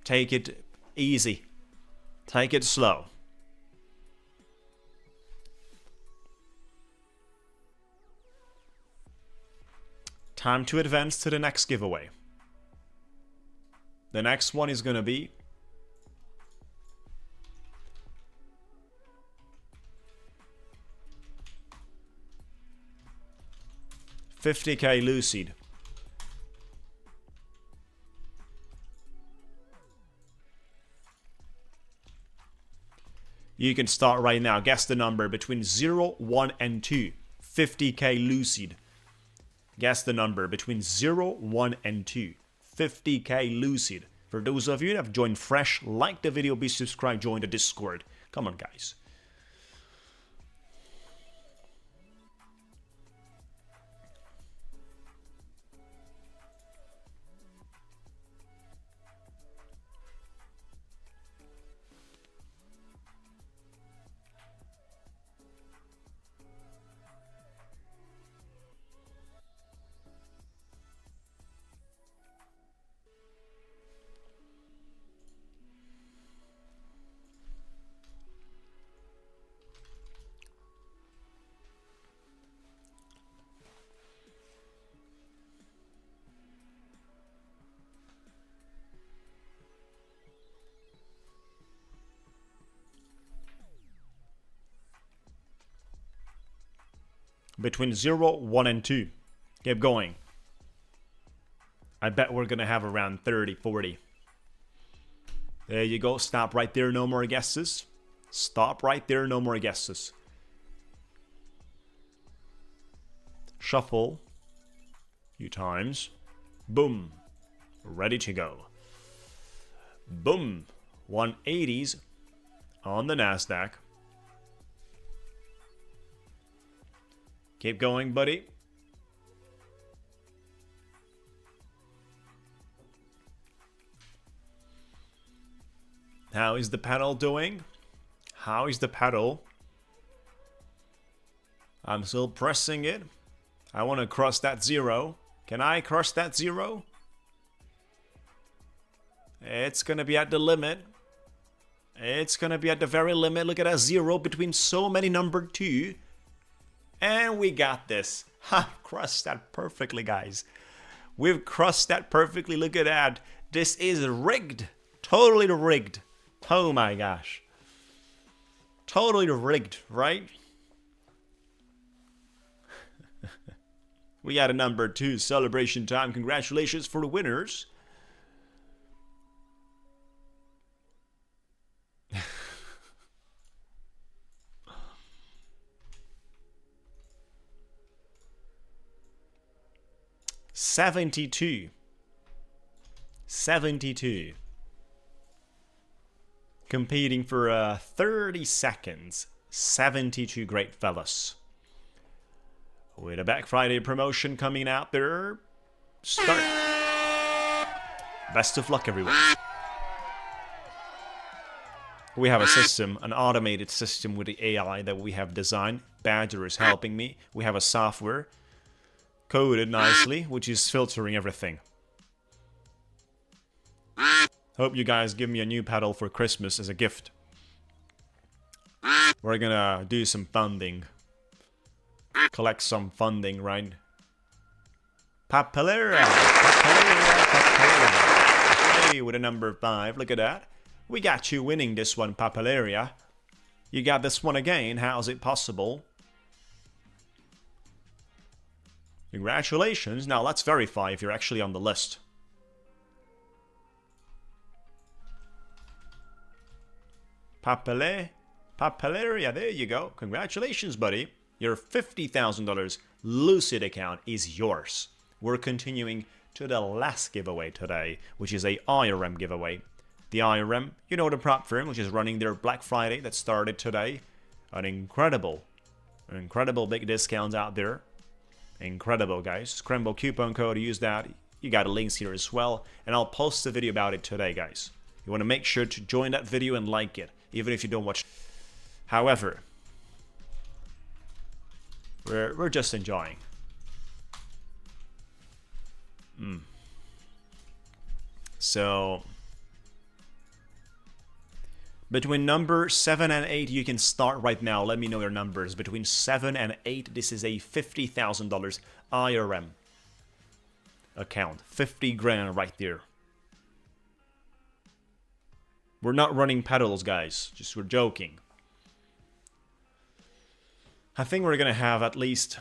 take it easy. Take it slow. Time to advance to the next giveaway. The next one is gonna be $50K Lucid. You can start right now. Guess the number between 0, 1, and 2. $50K Lucid. Guess the number between 0, 1, and 2. $50K Lucid. For those of you that have joined fresh, like the video, be subscribed, join the Discord. Come on, guys. Between 0, 1, and 2. Keep going. I bet we're going to have around 30, 40. There you go. Stop right there. No more guesses. Stop right there. No more guesses. Shuffle. A few times. Boom. Ready to go. Boom. 180s on the Nasdaq. Keep going, buddy. How is the pedal doing? How is the pedal? I'm still pressing it. I want to cross that 0. Can I cross that 0? It's going to be at the limit. It's going to be at the very limit. Look at that 0 between so many number 2. And we got this. Ha! Crossed that perfectly, guys. We've crossed that perfectly. Look at that. This is rigged. Totally rigged. Oh my gosh. Totally rigged, right? We got a number 2 celebration time. Congratulations for the winners. $72. Competing for 30 seconds. 72 great fellas. With a Black Friday promotion coming out there. Start. Best of luck, everyone. We have a system, an automated system with the AI that we have designed. Badger is helping me. We have a software coded nicely, which is filtering everything. Hope you guys give me a new paddle for Christmas as a gift. We're gonna do some funding. Collect some funding, right? Papalera! Papalera! Papalera! Hey, with a number 5, look at that. We got you winning this one, Papaleria. You got this one again. How's it possible? Congratulations. Now let's verify if you're actually on the list. Papaleria, there you go. Congratulations, buddy. Your $50,000 Lucid account is yours. We're continuing to the last giveaway today, which is a IRM giveaway. The IRM, you know, the prop firm, which is running their Black Friday that started today. An incredible big discounts out there. Incredible, guys. Scramble coupon code, use that. You got the links here as well. And I'll post a video about it today, guys. You want to make sure to join that video and like it, even if you don't watch. However, we're just enjoying. So between number 7 and 8, you can start right now. Let me know your numbers. Between 7 and 8, this is a $50,000 IRM account. 50 grand right there. We're not running pedals, guys. Just we're joking. I think we're gonna have at least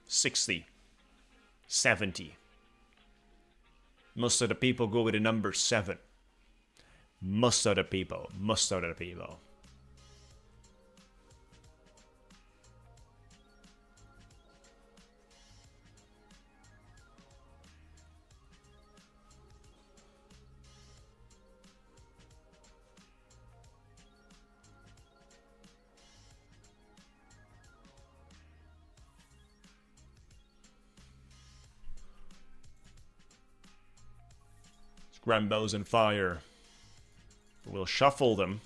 60, 70. Most of the people go with the number 7. Most of the people. Rainbows and fire. We'll shuffle them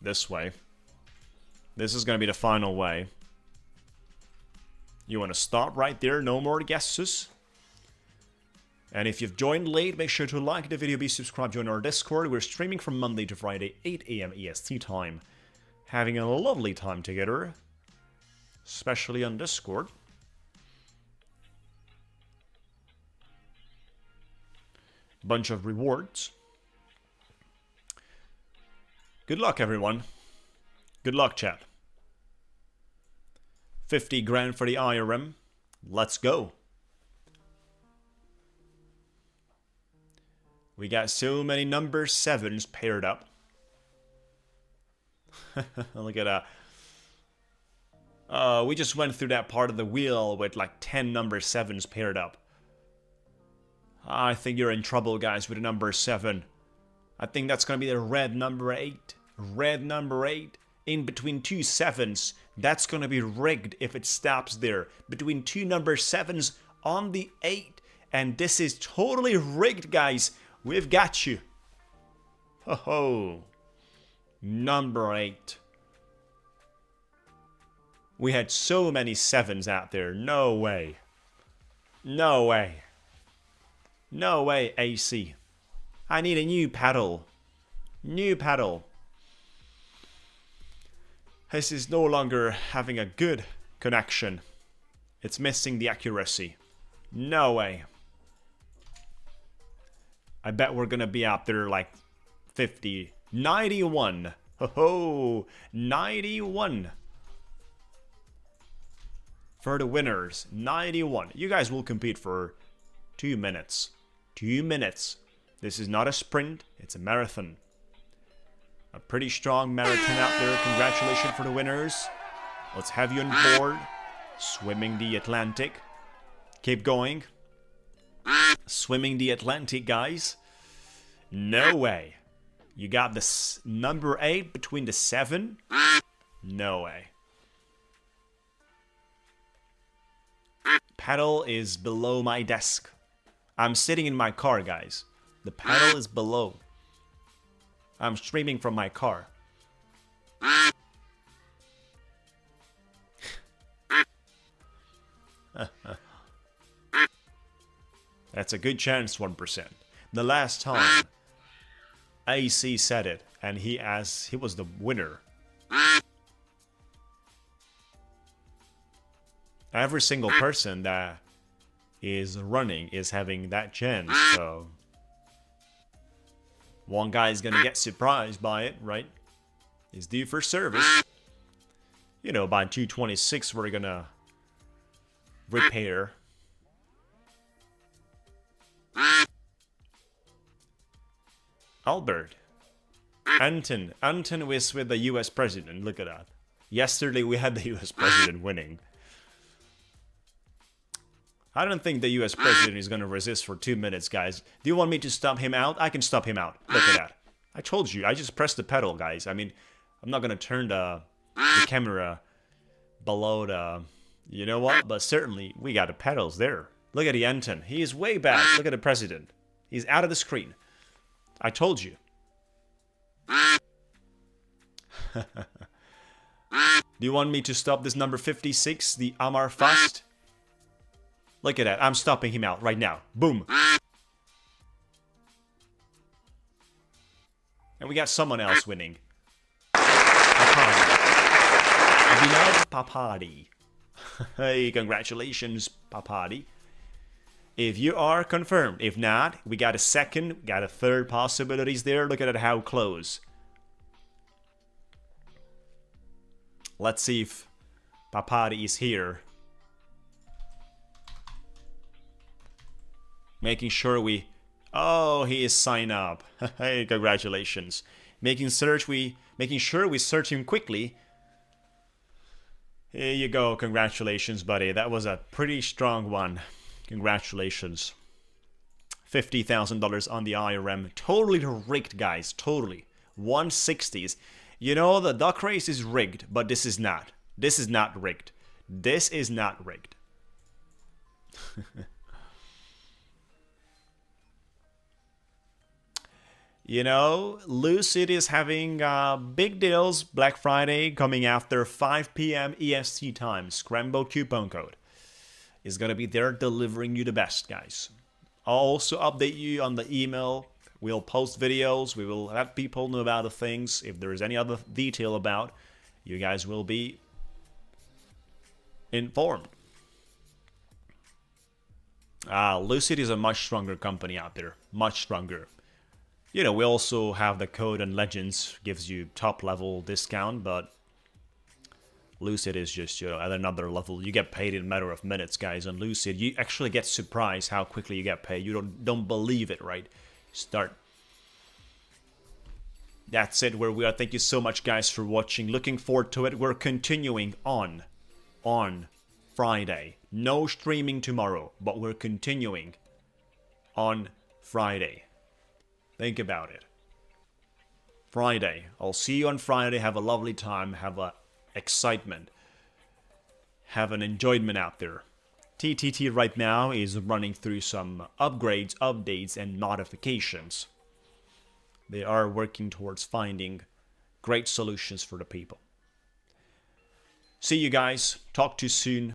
this way. This is going to be the final way. You want to stop right there, no more guesses. And if you've joined late, make sure to like the video, be subscribed, join our Discord. We're streaming from Monday to Friday, 8 AM EST time. Having a lovely time together, especially on Discord. Bunch of rewards. Good luck, everyone. Good luck, chat. 50 grand for the IRM. Let's go. We got so many number 7s paired up. Look at that. We just went through that part of the wheel with like 10 number 7s paired up. I think you're in trouble, guys, with the number 7. I think that's going to be the red number 8. Red number 8 in between 2 7s. That's going to be rigged if it stops there. Between 2 number 7s on the 8. And this is totally rigged, guys. We've got you. Ho ho. Number 8. We had so many 7s out there. No way. No way. No way, AC. I need a new paddle. New paddle. This is no longer having a good connection. It's missing the accuracy. No way. I bet we're gonna be out there like 50. 91. Ho ho. 91. For the winners. 91. You guys will compete for 2 minutes. 2 minutes. This is not a sprint, it's a marathon. A pretty strong marathon out there. Congratulations for the winners. Let's have you on board. Swimming the Atlantic. Keep going. Swimming the Atlantic, guys. No way. You got the number 8 between the 7? No way. Pedal is below my desk. I'm sitting in my car, guys. The pedal is below. I'm streaming from my car. That's a good chance, 1%. The last time AC said it, and he was the winner. Every single person that is running is having that chance, so one guy is gonna get surprised by it, right? He's due for service. You know, by 226 we're gonna repair. Albert. Anton was with the US president. Look at that. Yesterday we had the US president winning. I don't think the US president is going to resist for 2 minutes, guys. Do you want me to stop him out? I can stop him out. Look at that. I told you. I just pressed the pedal, guys. I mean, I'm not going to turn the camera below the... You know what? But certainly, we got the pedals there. Look at the Anton. He is way back. Look at the president. He's out of the screen. I told you. Do you want me to stop this number 56, the Amar Fast? Look at that. I'm stopping him out right now. Boom. And we got someone else winning. Papadi. Abhinav Papadi. Hey, congratulations, Papadi. If you are confirmed. If not, we got a second, got a third possibilities there. Look at how close. Let's see if Papadi is here. Making sure we... Oh, he is signed up. Hey, congratulations. Making sure we search him quickly. Here you go. Congratulations, buddy. That was a pretty strong one. Congratulations. $50,000 on the IRM. Totally rigged, guys. Totally. 160s. You know, the duck race is rigged, but this is not. This is not rigged. This is not rigged. You know, Lucid is having big deals. Black Friday coming after 5 p.m. EST time. Scramble coupon code is going to be there delivering you the best, guys. I'll also update you on the email. We'll post videos. We will let people know about the things. If there is any other detail about, you guys will be informed. Lucid is a much stronger company out there. Much stronger. You know, we also have the code and Legends gives you top level discount, but Lucid is just, you know, at another level. You get paid in a matter of minutes, guys. On Lucid, you actually get surprised how quickly you get paid. You don't believe it, right? Start. That's it, where we are. Thank you so much, guys, for watching. Looking forward to it. We're continuing on Friday. No streaming tomorrow, but we're continuing on Friday. Think about it. Friday. I'll see you on Friday. Have a lovely time. Have a excitement. Have an enjoyment out there. TTT right now is running through some upgrades, updates, and modifications. They are working towards finding great solutions for the people. See you guys. Talk to you soon.